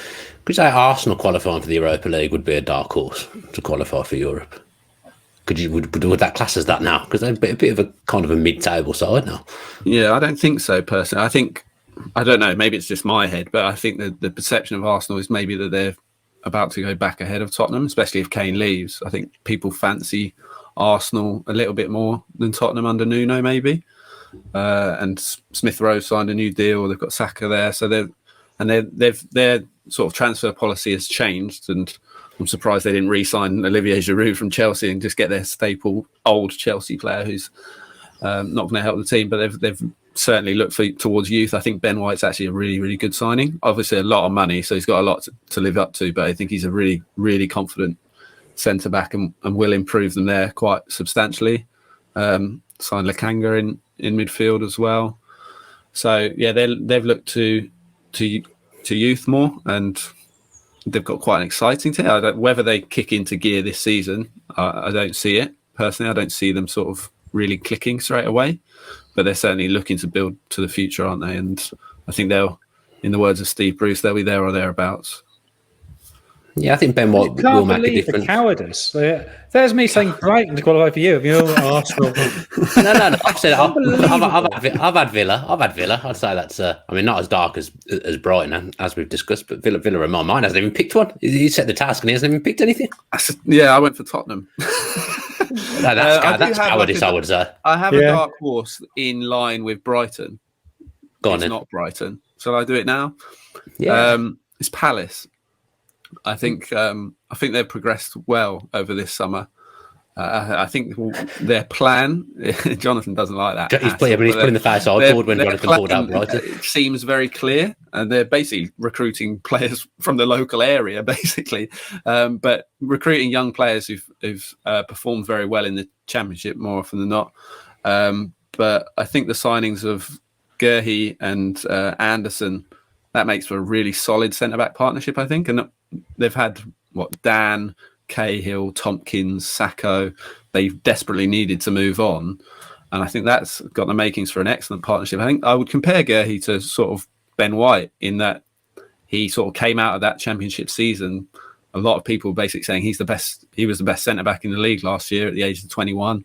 Could you say Arsenal qualifying for the Europa League would be a dark horse to qualify for Europe? Would that class as that now? Because they're a bit of a kind of a mid-table side now. Yeah, I don't think so, personally. I don't know, maybe it's just my head, but I think the perception of Arsenal is maybe that they're about to go back ahead of Tottenham, especially if Kane leaves. I think people fancy Arsenal a little bit more than Tottenham under Nuno, maybe. And Smith Rowe signed a new deal. They've got Saka there, so their sort of transfer policy has changed, and I'm surprised they didn't re-sign Olivier Giroud from Chelsea and just get their staple old Chelsea player who's not going to help the team. But they've certainly looked towards youth. I think Ben White's actually a really, really good signing. Obviously, a lot of money, so he's got a lot to live up to. But I think he's a really, really confident centre back and will improve them there quite substantially. Signed Lekanga in midfield as well. So yeah, they've looked to youth more, and they've got quite an exciting team. Whether they kick into gear this season, I don't see it personally. I don't see them sort of really clicking straight away, but they're certainly looking to build to the future, aren't they? And I think they'll, in the words of Steve Bruce, they'll be there or thereabouts. Yeah, I think Ben will make a difference. The cowardice. There's me saying Brighton to qualify for Europe. Arsenal. No. I've said I've had Villa. I'd say that's. Not as dark as Brighton, as we've discussed, but Villa in my mind hasn't even picked one. He set the task and he hasn't even picked anything. Yeah, I went for Tottenham. That's cowardice, I would say. I have a dark horse in line with Brighton. It's not Brighton. Shall I do it now? Yeah. It's Palace. I think they've progressed well over this summer. I think their plan. Jonathan doesn't like that. He's putting the face forward when Jonathan pulled out Brighton. It seems very clear, and they're basically recruiting players from the local area, basically, but recruiting young players who've performed very well in the Championship more often than not. But I think the signings of Gerhi and Anderson, that makes for a really solid centre-back partnership, I think. And they've had, Dan, Cahill, Tompkins, Sacco. They desperately needed to move on. And I think that's got the makings for an excellent partnership. I think I would compare Gerhi to sort of Ben White in that he sort of came out of that Championship season. A lot of people basically saying he was the best centre-back in the league last year at the age of 21.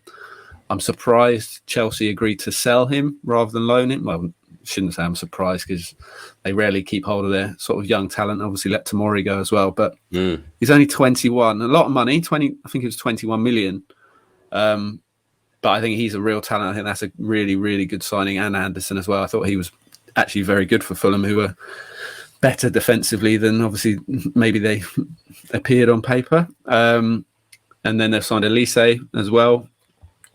I'm surprised Chelsea agreed to sell him rather than loan him. Well, shouldn't say I'm surprised because they rarely keep hold of their sort of young talent. Obviously let Tomori go as well, but he's only 21. A lot of money, I think it was 21 million. But I think he's a real talent. I think that's a really, really good signing. And Anderson as well. I thought he was actually very good for Fulham, who were better defensively than obviously maybe they appeared on paper. And then they've signed Elise as well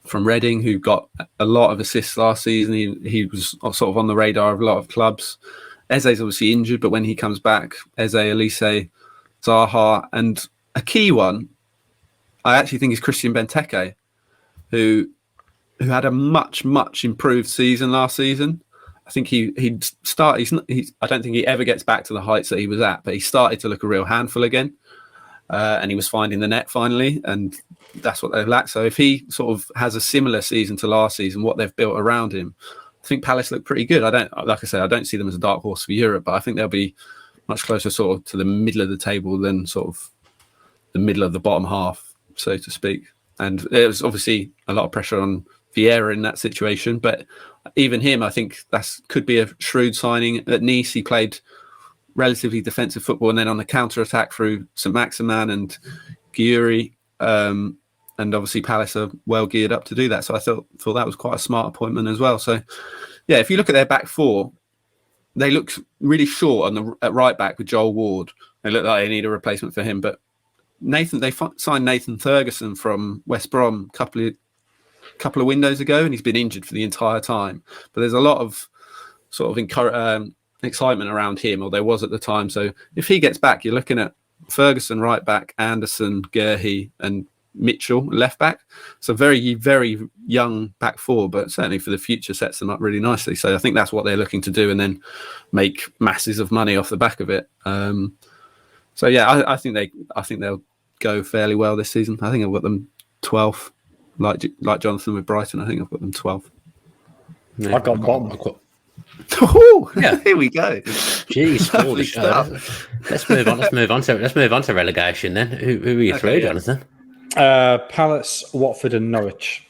from Reading, who got a lot of assists last season. He was sort of on the radar of a lot of clubs. Eze's obviously injured, but when he comes back, Eze, Elise, Zaha, and a key one, I actually think is Christian Benteke, who had a much, much improved season last season. I think he'd start. I don't think he ever gets back to the heights that he was at, but he started to look a real handful again, and he was finding the net finally, and that's what they've lacked. So if he sort of has a similar season to last season, what they've built around him, I think Palace look pretty good. I don't see them as a dark horse for Europe, but I think they'll be much closer sort of to the middle of the table than sort of the middle of the bottom half, so to speak. And there's obviously a lot of pressure on Vieira in that situation, but even him, I think could be a shrewd signing. At Nice, he played relatively defensive football, and then on the counter attack through St Maximin and Giuri, and obviously Palace are well geared up to do that. So I thought that was quite a smart appointment as well. So yeah, if you look at their back four, they look really short at right back with Joel Ward. They look like they need a replacement for him, but they signed Nathan Ferguson from West Brom a couple of windows ago, and he's been injured for the entire time. But there's a lot of sort of excitement around him, or there was at the time. So if he gets back, you're looking at Ferguson right back, Anderson, Gerhi, and Mitchell left back. So very, very young back four, but certainly for the future sets them up really nicely. So I think that's what they're looking to do, and then make masses of money off the back of it. So yeah, I think they'll go fairly well this season. I think I've got them 12th, like Jonathan with Brighton. I think I've got them 12th. Yeah, I've got bottom. Oh, yeah. Here we go. Jeez, holy Let's move on to relegation then. Who are you through, Jonathan? Palace, Watford, and Norwich.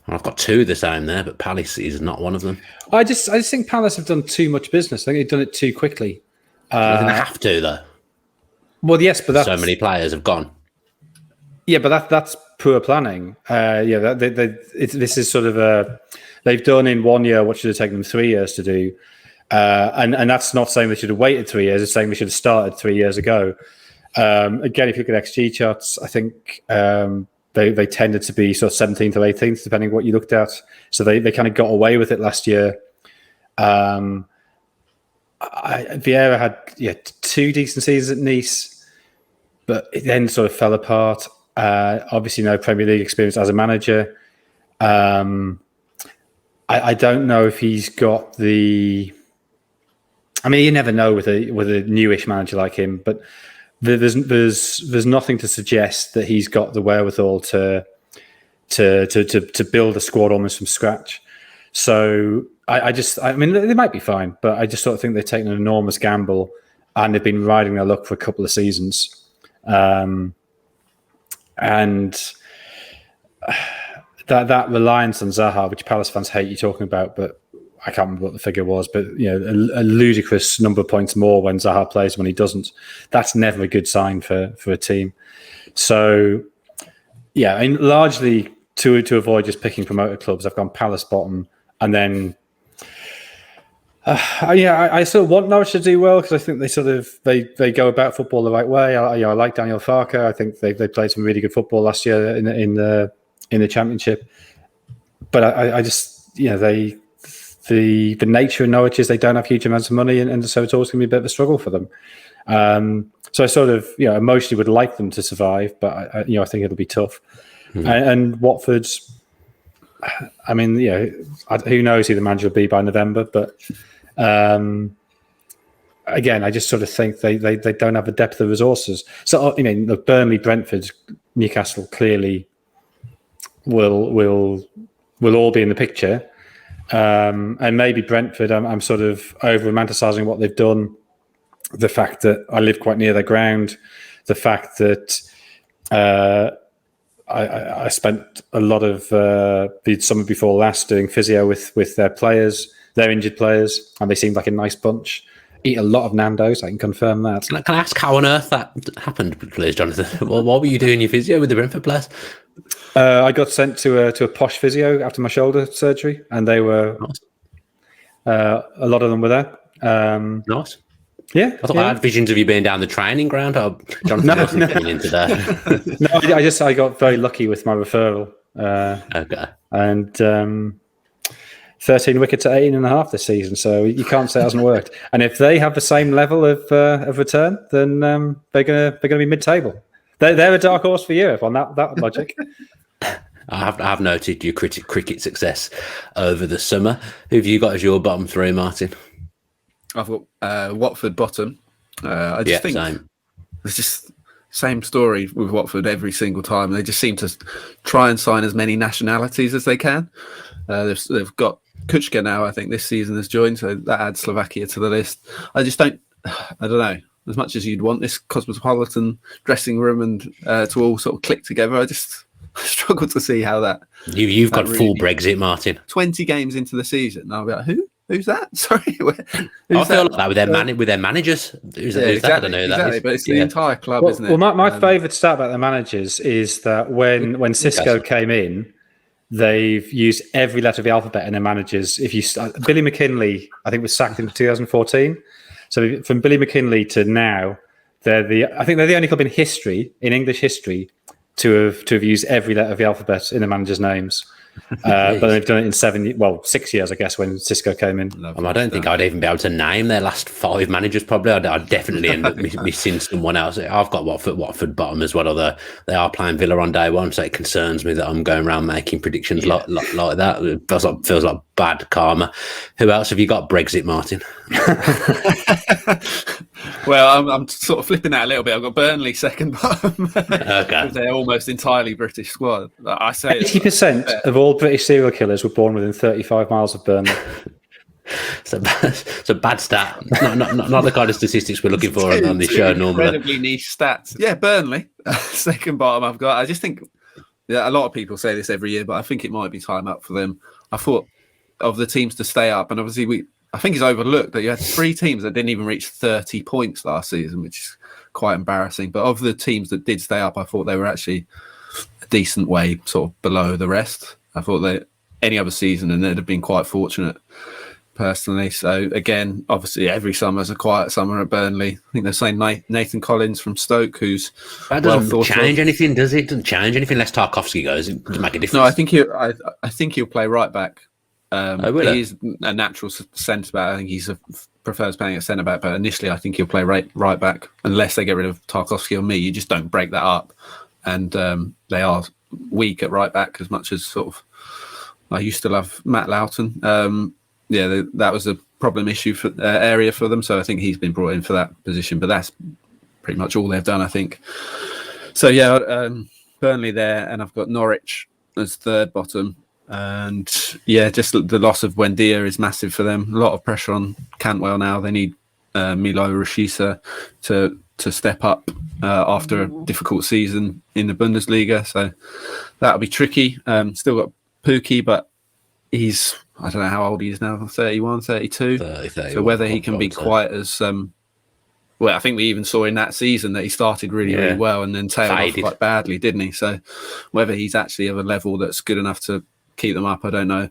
I've got two the same there, but Palace is not one of them. I just think Palace have done too much business. I think they've done it too quickly. I think they have to, though. Well, yes, but so many players have gone. Yeah, but that's poor planning. This is sort of they've done in 1 year what should have taken them 3 years to do, and that's not saying they should have waited 3 years. It's saying they should have started 3 years ago. Again, if you look at XG charts, I think they tended to be sort of 17th or 18th, depending on what you looked at. So they kind of got away with it last year. Vieira had two decent seasons at Nice, but it then sort of fell apart. Obviously, no Premier League experience as a manager. I don't know if he's got the. I mean, you never know with a newish manager like him, but there's nothing to suggest that he's got the wherewithal to build a squad almost from scratch. So I mean, they might be fine, but I just sort of think they've taken an enormous gamble. and they've been riding their luck for a couple of seasons. And that reliance on Zaha, which Palace fans hate you talking about, but I can't remember what the figure was, but a ludicrous number of points more when Zaha plays when he doesn't. That's never a good sign for a team. So, yeah, I mean, largely to avoid just picking promoted clubs, I've gone Palace bottom, and then I sort of want Norwich to do well because I think they go about football the right way. I like Daniel Farke. I think they played some really good football last year in the Championship. But I just the nature of Norwich is they don't have huge amounts of money, and so it's always going to be a bit of a struggle for them. So I sort of emotionally would like them to survive, but I think it'll be tough. And Watford's, I mean, who knows who the manager will be by November, but again, I just sort of think they don't have a depth of resources. So Burnley, Brentford, Newcastle clearly will all be in the picture. And maybe Brentford, I'm sort of over-romanticising what they've done. The fact that I live quite near their ground, the fact that I spent a lot of the summer before last doing physio with their players, their injured players, and they seemed like a nice bunch. Eat a lot of Nando's, I can confirm that. Can I ask how on earth that happened, please, Jonathan? What were you doing your physio with the Brentford players? I got sent to a posh physio after my shoulder surgery, and they were nice. A lot of them were there. Nice. Yeah, I thought I had visions of you being down the training ground. Jonathan coming in today. No, I got very lucky with my referral. Okay. And 13 wickets at 18.5 this season, so you can't say it hasn't worked. And if they have the same level of return, then they're gonna be mid-table. They're a dark horse for Europe on that logic. I have noted your cricket success over the summer. Who have you got as your bottom three, Martin? I've got Watford bottom. I just think same. It's just same story with Watford every single time. They just seem to try and sign as many nationalities as they can. They've got Kuchka now, I think, this season has joined, so that adds Slovakia to the list. I don't know. As much as you'd want this cosmopolitan dressing room and to all sort of click together, I just struggle to see how that... You've got really full Brexit, Martin. 20 games into the season, and I'll be like, who? Who's that? Sorry, I feel like that with their managers. Who's that? I don't know who that is. But it's the entire club, isn't it? Well, my favourite stat about their managers is that when Xisco came in, they've used every letter of the alphabet in their managers. Billy McKinley, I think, was sacked in 2014. So from Billy McKinley to now, I think they're the only club in English history, to have used every letter of the alphabet in the managers' names. But they've done it in 6 years, I guess, when Xisco came in. I don't think I'd even be able to name their last 5 managers, probably. I'd definitely end up missing someone else. I've got Watford bottom as well, although they are playing Villa on day one, so it concerns me that I'm going around making predictions like that. It feels like bad karma. Who else have you got? Brexit, Martin? Well, I'm sort of flipping that a little bit. I've got Burnley second bottom. Okay. They're almost entirely British squad. I say 80% of all British serial killers were born within 35 miles of Burnley. It's a bad stat. Not the kind of statistics we're looking for on this show normally. Incredibly niche stats. Yeah, Burnley second bottom. I've got. I just think a lot of people say this every year, but I think it might be time up for them. I thought of the teams to stay up, and obviously I think it's overlooked that you had 3 teams that didn't even reach 30 points last season, which is quite embarrassing. But of the teams that did stay up, I thought they were actually a decent way sort of below the rest. I thought that any other season, and they'd have been quite fortunate personally. So again, obviously every summer's a quiet summer at Burnley. I think they're saying Nathan Collins from Stoke, who's that doesn't change anything, does it? Doesn't change anything unless Tarkowski goes. It doesn't make a difference. No, I think he'll play right back. He's a natural centre back. I think he prefers playing at centre back, but initially I think he'll play right back unless they get rid of Tarkowski or me. You just don't break that up, and they are weak at right back as much as sort of. I used to love Matt Loughton. That was a problem area for them, so I think he's been brought in for that position. But that's pretty much all they've done, I think. So Burnley there, and I've got Norwich as third bottom. And just the loss of Buendia is massive for them. A lot of pressure on Cantwell now. They need Milo Rashica to step up after a difficult season in the Bundesliga. So that'll be tricky. Still got Pukki, but he's, I don't know how old he is now, 31, 32. 30, so whether he can be quite as... well, I think we even saw in that season that he started really well and then tailed off quite badly, didn't he? So whether he's actually of a level that's good enough to keep them up, I don't know.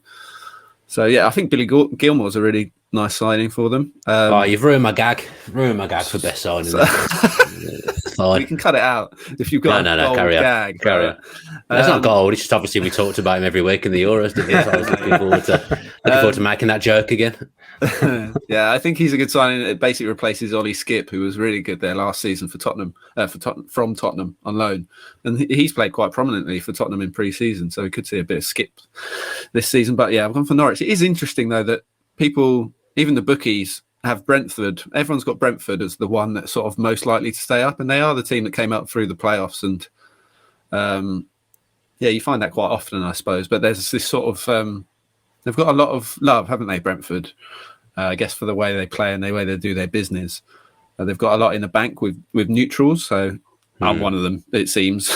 So, yeah, I think Billy Gilmore's a really nice signing for them. You've ruined my gag. Ruined my gag for best signing. You can cut it out if you've got a gold gag. Carry on. That's not gold. It's just obviously we talked about him every week in the Euros, didn't we? So I was looking forward to making that joke again. Yeah, I think he's a good signing. It basically replaces Ollie Skip, who was really good there last season for Tottenham, from Tottenham on loan, and he's played quite prominently for Tottenham in pre-season. So we could see a bit of Skip this season. But yeah, I've gone for Norwich. It is interesting though that people, even the bookies, have Brentford. Everyone's got Brentford as the one that's sort of most likely to stay up, and they are the team that came up through the playoffs. And you find that quite often, I suppose. But there's this sort of they've got a lot of love, haven't they, Brentford? I guess for the way they play and the way they do their business. They've got a lot in the bank with neutrals, so I'm one of them, it seems.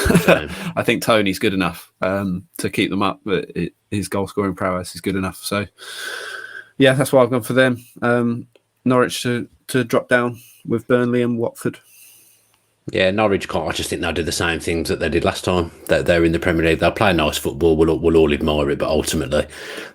I think Tony's good enough to keep them up, but his goal-scoring prowess is good enough. So, yeah, that's why I've gone for them. Norwich to drop down with Burnley and Watford. Yeah, Norwich can't. I just think they'll do the same things that they did last time. They're in the Premier League. They'll play nice football. We'll all admire it, but ultimately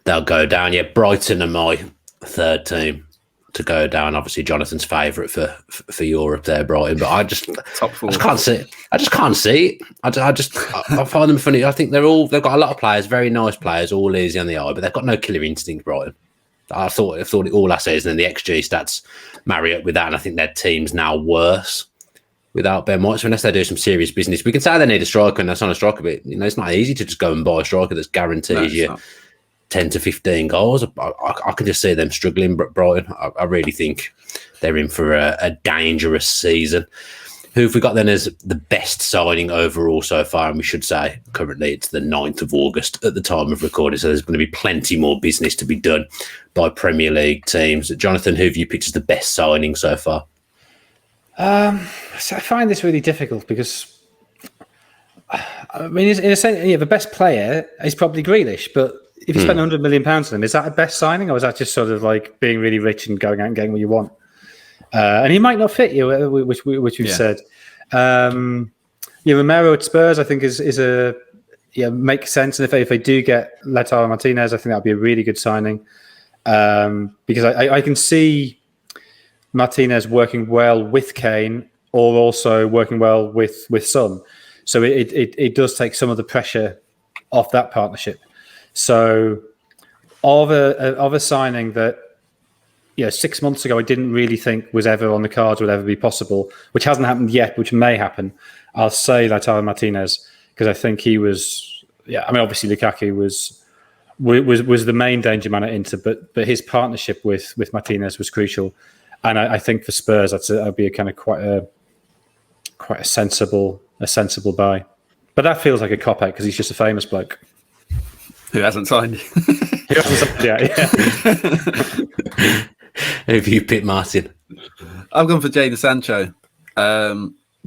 they'll go down. Yeah, Brighton are my third team to go down. Obviously, Jonathan's favourite for Europe there, Brighton. But I just top four. I just can't see it. I find them funny. I think they've got a lot of players, very nice players, all easy on the eye, but they've got no killer instinct, Brighton. I thought it all last season, and the XG stats marry up with that, and I think their team's now worse without Ben White. So unless they do some serious business, we can say they need a striker, and that's on a striker, but it's not easy to just go and buy a striker that's guarantees you 10 to 15 goals. I can just see them struggling, Brighton. I really think they're in for a dangerous season. Who have we got then as the best signing overall so far? And we should say currently it's the 9th of August at the time of recording, so there's going to be plenty more business to be done by Premier League teams. Jonathan, who have you picked as the best signing so far? So I find this really difficult because, I mean, in a sense, the best player is probably Grealish, but if you spend £100 million on him, is that a best signing, or is that just sort of like being really rich and going out and getting what you want? And he might not fit you, which we've said. Romero at Spurs, I think, is makes sense. And if they do get Lautaro Martinez, I think that'd be a really good signing, because I can see Martinez working well with Kane, or also working well with Son. So it does take some of the pressure off that partnership. So of a signing that 6 months ago I didn't really think was ever on the cards, would ever be possible, which hasn't happened yet, which may happen, I'll say Lautaro Martinez, because I think he was, obviously Lukaku was the main danger man at Inter, but his partnership with Martinez was crucial, and I think for Spurs that'd be a kind of quite a sensible buy, but that feels like a cop out because he's just a famous bloke who hasn't signed. Yeah. Who have you picked, Martin? I've gone for Jadon Sancho,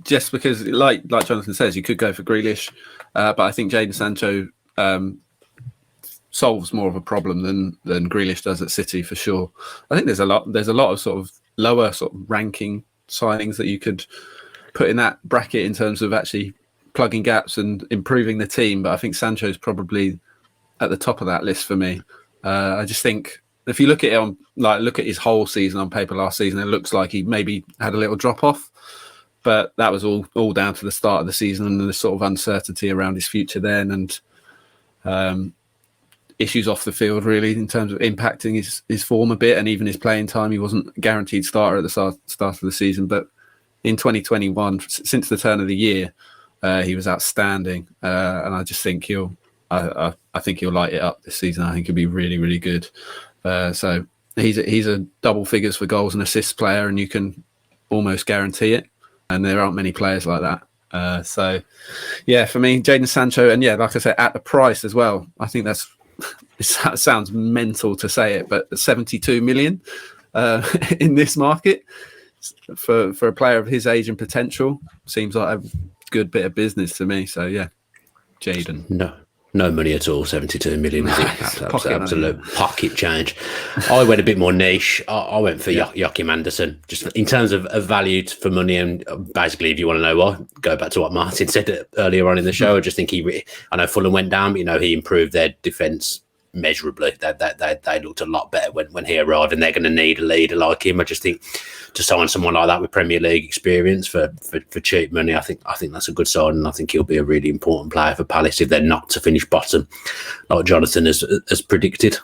just because, like Jonathan says, you could go for Grealish, but I think Jadon Sancho solves more of a problem than Grealish does at City for sure. I think there's a lot of sort of lower sort of ranking signings that you could put in that bracket in terms of actually plugging gaps and improving the team, but I think Sancho's probably at the top of that list for me. I just think if you look at it look at his whole season on paper last season, it looks like he maybe had a little drop off, but that was all down to the start of the season and the sort of uncertainty around his future then, and issues off the field really in terms of impacting his form a bit, and even his playing time. He wasn't guaranteed starter at the start of the season, but in 2021, since the turn of the year, he was outstanding, and I just think I think he'll light it up this season. I think he'll be really, really good. So he's a double figures for goals and assists player, and you can almost guarantee it. And there aren't many players like that. So, yeah, for me, Jadon Sancho, and yeah, like I said, at the price as well. I think it sounds mental to say it, but 72 million in this market for a player of his age and potential, seems like a good bit of business to me. So yeah, Jadon. No money at all. 72 million is absolute money. Pocket change. I went a bit more niche. I went for Joachim Andersen, just in terms of value for money. And basically, if you want to know why, go back to what Martin said earlier on in the show. I just think I know Fulham went down, but he improved their defence measurably. They looked a lot better when he arrived, and they're going to need a leader like him. I just think to sign someone like that with Premier League experience for cheap money, I think that's a good sign, and I think he'll be a really important player for Palace if they're not to finish bottom, like Jonathan has predicted.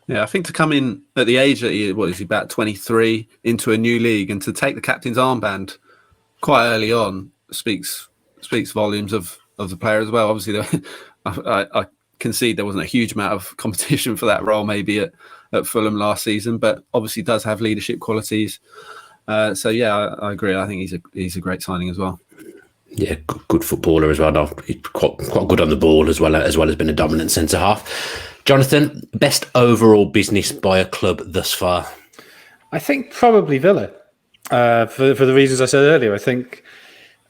Yeah, I think to come in at the age that he about 23 into a new league and to take the captain's armband quite early on speaks volumes of the player as well. Obviously, I concede there wasn't a huge amount of competition for that role maybe at Fulham last season, but obviously does have leadership qualities. So yeah, I agree. I think he's a great signing as well. Yeah, good footballer as well. No, he's quite good on the ball as well as being a dominant centre half. Jonathan, best overall business by a club thus far? I think probably Villa. For the reasons I said earlier, I think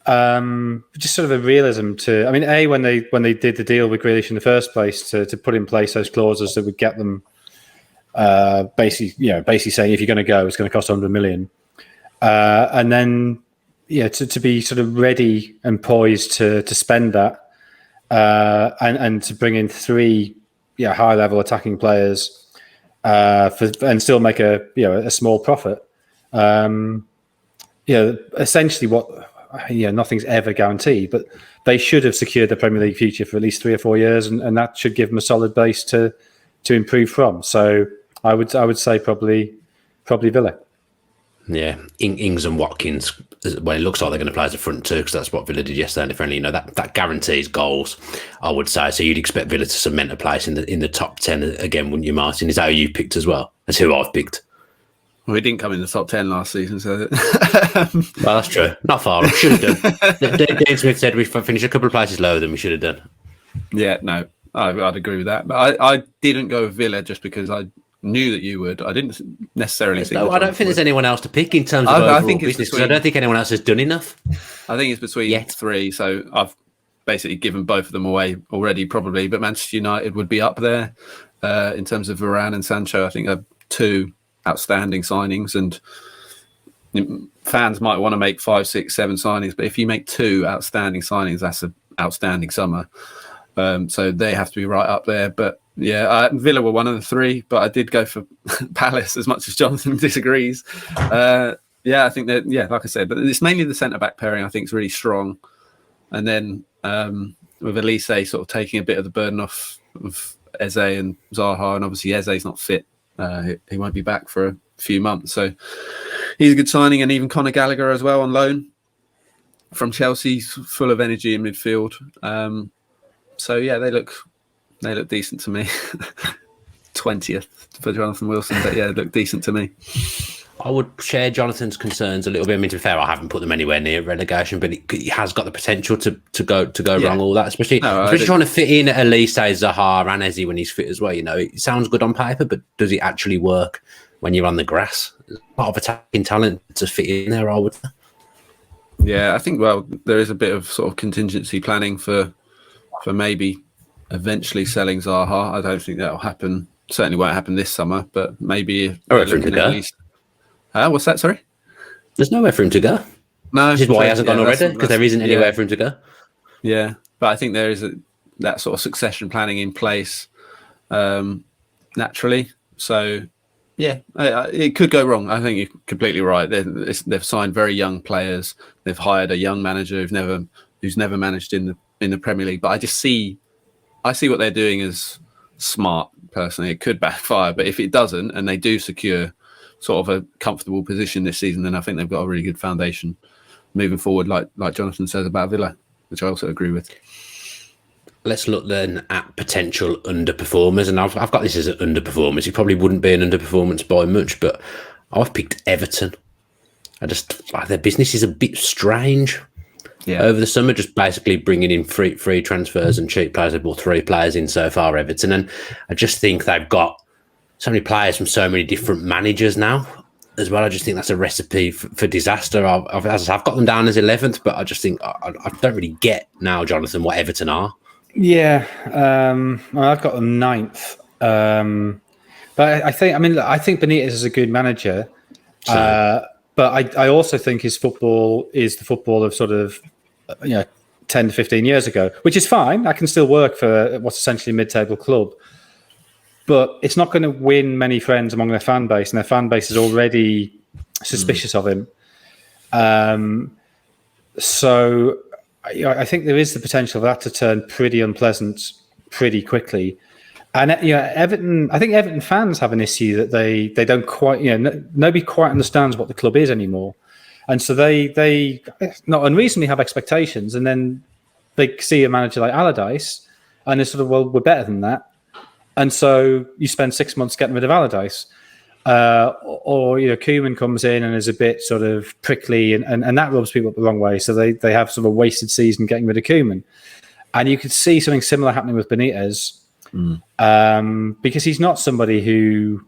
just sort of a realism to. I mean, when they did the deal with Grealish in the first place to put in place those clauses that would get them basically saying if you're going to go, it's going to cost 100 million, and then to be sort of ready and poised to spend that, and to bring in 3 high level attacking players and still make a small profit. Essentially what. Nothing's ever guaranteed, but they should have secured the Premier League future for at least 3 or 4 years, and that should give them a solid base to improve from. So I would say probably Villa. Yeah, Ings and Watkins. Well, it looks like they're going to play as a front two because that's what Villa did yesterday. Friendly, that guarantees goals. I would say so. You'd expect Villa to cement a place in the top 10 again, wouldn't you, Martin? Is that who you picked as well? That's who I've picked. Well, we didn't come in the top 10 last season, so... Well, that's true. Not far. We should have done. Dean Smith said we finished a couple of places lower than we should have done. Yeah, no, I'd agree with that. But I didn't go with Villa just because I knew that you would. I didn't necessarily think... No, I don't think there's anyone else to pick in terms of overall business, because I don't think anyone else has done enough. I think it's between 3, so I've basically given both of them away already, probably. But Manchester United would be up there in terms of Varane and Sancho. I think are 2... outstanding signings, and fans might want to make 5, 6, 7 signings, but if you make 2 outstanding signings, that's an outstanding summer. So they have to be right up there. But yeah, Villa were one of the 3, but I did go for Palace as much as Jonathan disagrees. I think that like I said, but it's mainly the centre back pairing I think is really strong, and then with Elise sort of taking a bit of the burden off of Eze and Zaha, and obviously Eze's not fit. He won't be back for a few months, so he's a good signing. And even Conor Gallagher as well on loan from Chelsea, full of energy in midfield. So yeah, they look decent to me. 20th for Jonathan Wilson, but yeah, they look decent to me. I would share Jonathan's concerns a little bit. I mean, to be fair, I haven't put them anywhere near relegation, but it has got the potential to go wrong. All that, especially trying to fit in Elise, Zaha, and Eze when he's fit as well. It sounds good on paper, but does it actually work when you're on the grass? Part of attacking talent to fit in there, I would. Yeah, I think there is a bit of sort of contingency planning for maybe eventually selling Zaha. I don't think that'll happen. Certainly won't happen this summer, but maybe looking at least. What's that? Sorry? There's nowhere for him to go. No, which is why he hasn't gone already, because there isn't anywhere for him to go. Yeah, but I think there is that sort of succession planning in place naturally. So, yeah, it could go wrong. I think you're completely right. They've signed very young players. They've hired a young manager who's never managed in the Premier League. But I see what they're doing as smart. Personally, it could backfire, but if it doesn't, and they do secure sort of a comfortable position this season, then I think they've got a really good foundation moving forward, like Jonathan says about Villa, which I also agree with. Let's look then at potential underperformers, and I've got this as an underperformance. It probably wouldn't be an underperformance by much, but I've picked Everton. Their business is a bit strange. Yeah. Over the summer, just basically bringing in free transfers and cheap players. They've brought 3 players in so far, Everton, and I just think they've got so many players from so many different managers now. as well. I just think that's a recipe for disaster. I've got them down as 11th, but I just think I don't really get now, Jonathan, what Everton are. Yeah, I've got them 9th. But I think Benitez is a good manager. But I also think his football is the football of sort of 10 to 15 years ago, which is fine. I can still work for what's essentially a mid-table club. But it's not going to win many friends among their fan base, and their fan base is already suspicious of him. So I think there is the potential for that to turn pretty unpleasant pretty quickly. And Everton, I think Everton fans have an issue that they don't quite, nobody quite understands what the club is anymore. And so they not unreasonably have expectations, and then they see a manager like Allardyce, and they're sort of, well, we're better than that. And so you spend 6 months getting rid of Allardyce. Or Koeman comes in and is a bit sort of prickly, and that rubs people up the wrong way. So they have sort of a wasted season getting rid of Koeman. And you could see something similar happening with Benitez, because he's not somebody who,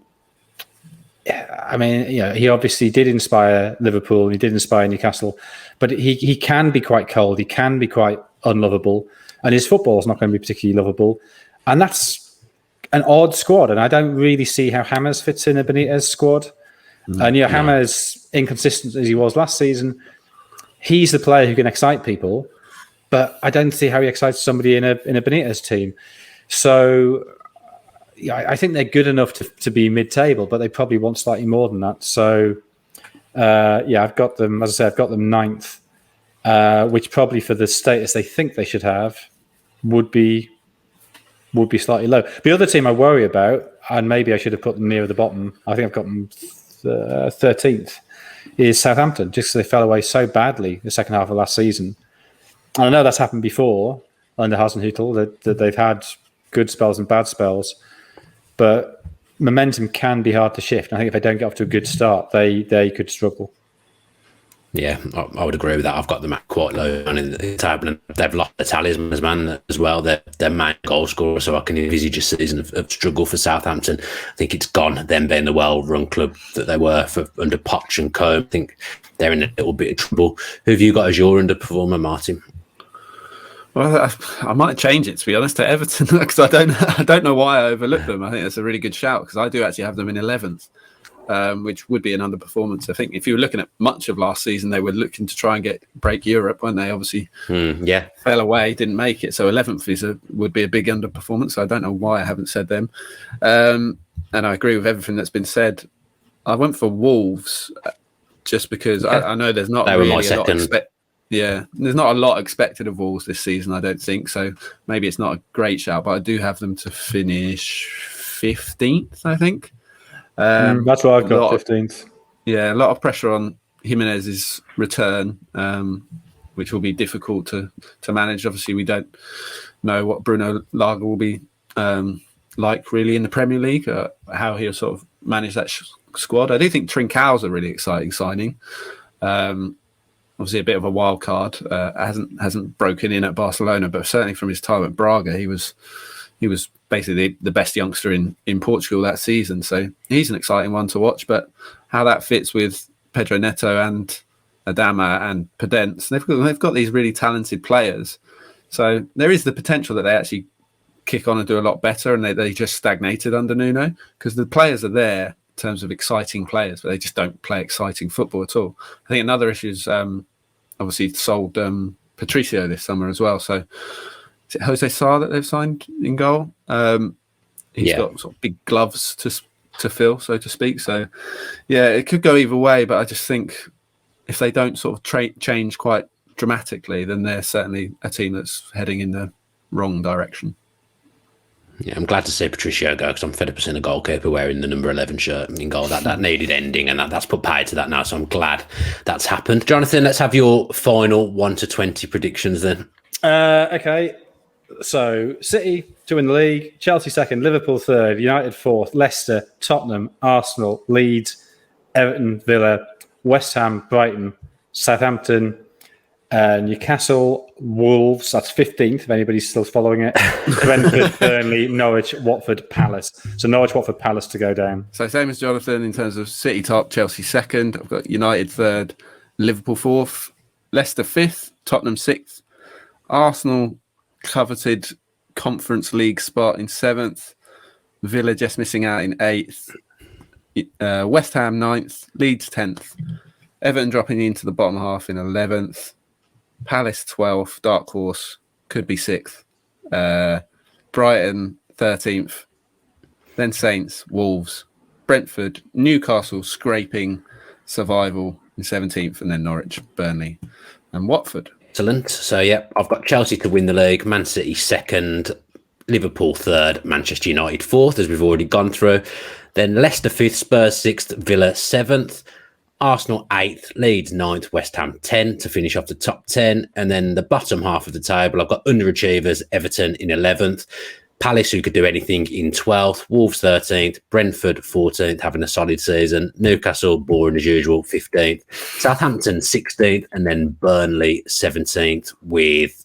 he obviously did inspire Liverpool, and he did inspire Newcastle, but he can be quite cold, he can be quite unlovable, and his football is not going to be particularly lovable. And that's an odd squad, and I don't really see how Hammers fits in a Benitez squad. And Hammers, inconsistent as he was last season, he's the player who can excite people, but I don't see how he excites somebody in a Benitez team. So I think they're good enough to be mid-table, but they probably want slightly more than that. So I've got them, as I said, I've got them 9th, which probably for the status they think they should have would be slightly low. The other team I worry about, and maybe I should have put them near the bottom, I think I've got them 13th, is Southampton, just because they fell away so badly the second half of last season. And I know that's happened before under Hasenhüttl, that they've had good spells and bad spells, but momentum can be hard to shift. I think if they don't get off to a good start, they could struggle. Yeah, I would agree with that. I've got them at quite low in the table, and they've lost their talisman as well. Their main goal scorer, so I can envisage a season of struggle for Southampton. I think it's gone. Them being the well-run club that they were under Poch and Combe, I think they're in a little bit of trouble. Who have you got as your underperformer, Martin? Well, I might change it, to be honest, to Everton, because I don't know why I overlooked them. I think that's a really good shout, because I do actually have them in 11th. Which would be an underperformance. I think if you were looking at much of last season, they were looking to try and break Europe, weren't they? Obviously, fell away, didn't make it. So 11th would be a big underperformance. So I don't know why I haven't said them. And I agree with everything that's been said. I went for Wolves just because I know there's not really a lot there's not a lot expected of Wolves this season, I don't think. So maybe it's not a great shout, but I do have them to finish 15th, I think. That's what I've got, 15th. Yeah, a lot of pressure on Jimenez's return, which will be difficult to manage. Obviously, we don't know what Bruno Lage will be like really in the Premier League, how he'll sort of manage that squad. I do think Trincão's a really exciting signing. Obviously, a bit of a wild card. Hasn't broken in at Barcelona, but certainly from his time at Braga, he was basically the best youngster in Portugal that season. So he's an exciting one to watch. But how that fits with Pedro Neto and Adama and Podence, they've got these really talented players. So there is the potential that they actually kick on and do a lot better, and they just stagnated under Nuno, because the players are there in terms of exciting players, but they just don't play exciting football at all. I think another issue is obviously sold Patricio this summer as well. So is it Jose Sarr that they've signed in goal? He's got sort of big gloves to fill, so to speak. So, yeah, it could go either way, but I just think if they don't sort of change quite dramatically, then they're certainly a team that's heading in the wrong direction. Yeah, I'm glad to see Patricio go, because I'm fed up of seeing a goalkeeper wearing the number 11 shirt in goal. That needed ending, and that's put paid to that now, so I'm glad that's happened. Jonathan, let's have your final 1 to 20 predictions then. Okay. So City to win the league, Chelsea second, Liverpool third, United fourth, Leicester, Tottenham, Arsenal, Leeds, Everton, Villa, West Ham, Brighton, Southampton, Newcastle, Wolves, that's 15th, if anybody's still following it. Brentford, Burnley, Norwich, Watford, Palace. So Norwich, Watford, Palace to go down. So same as Jonathan in terms of City top, Chelsea second. I've got United third, Liverpool fourth, Leicester fifth, Tottenham sixth, Arsenal coveted Conference League spot in seventh, Villa just missing out in eighth, West Ham ninth, Leeds 10th, Everton dropping into the bottom half in 11th, Palace 12th, dark horse, could be 6th, Brighton 13th, then Saints, Wolves, Brentford, Newcastle scraping survival in 17th, and then Norwich, Burnley and Watford. Excellent. So, yeah, I've got Chelsea to win the league, Man City second, Liverpool third, Manchester United fourth, as we've already gone through. Then Leicester fifth, Spurs sixth, Villa seventh, Arsenal 8th, Leeds 9th, West Ham 10 to finish off the top 10. And then the bottom half of the table, I've got underachievers, Everton in 11th, Palace, who could do anything, in 12th, Wolves 13th, Brentford 14th, having a solid season, Newcastle, boring as usual, 15th, Southampton 16th, and then Burnley 17th, with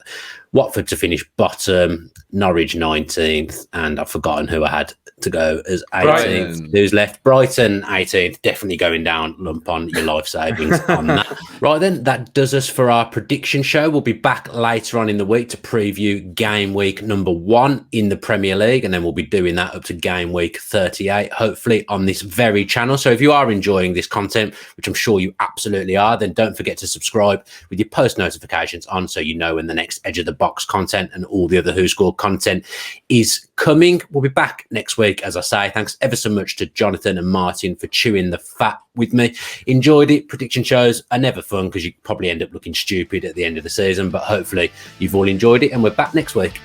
Watford to finish bottom, Norwich 19th, and I've forgotten who I had to go as 18th. Brighton. Who's left? Brighton 18th, definitely going down. Lump on your life savings on that. Right then, that does us for our prediction show. We'll be back later on in the week to preview game week number 1 in the Premier League, and then we'll be doing that up to game week 38, hopefully on this very channel. So if you are enjoying this content, which I'm sure you absolutely are, then don't forget to subscribe with your post notifications on so you know when the next Edge of the Box content and all the other WhoScored content is coming. We'll be back next week, as I say. Thanks ever so much to Jonathan and Martin for chewing the fat with me. Enjoyed it. Prediction shows are never fun because you probably end up looking stupid at the end of the season, but hopefully you've all enjoyed it, and we're back next week.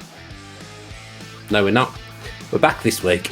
No, we're not. We're back this week.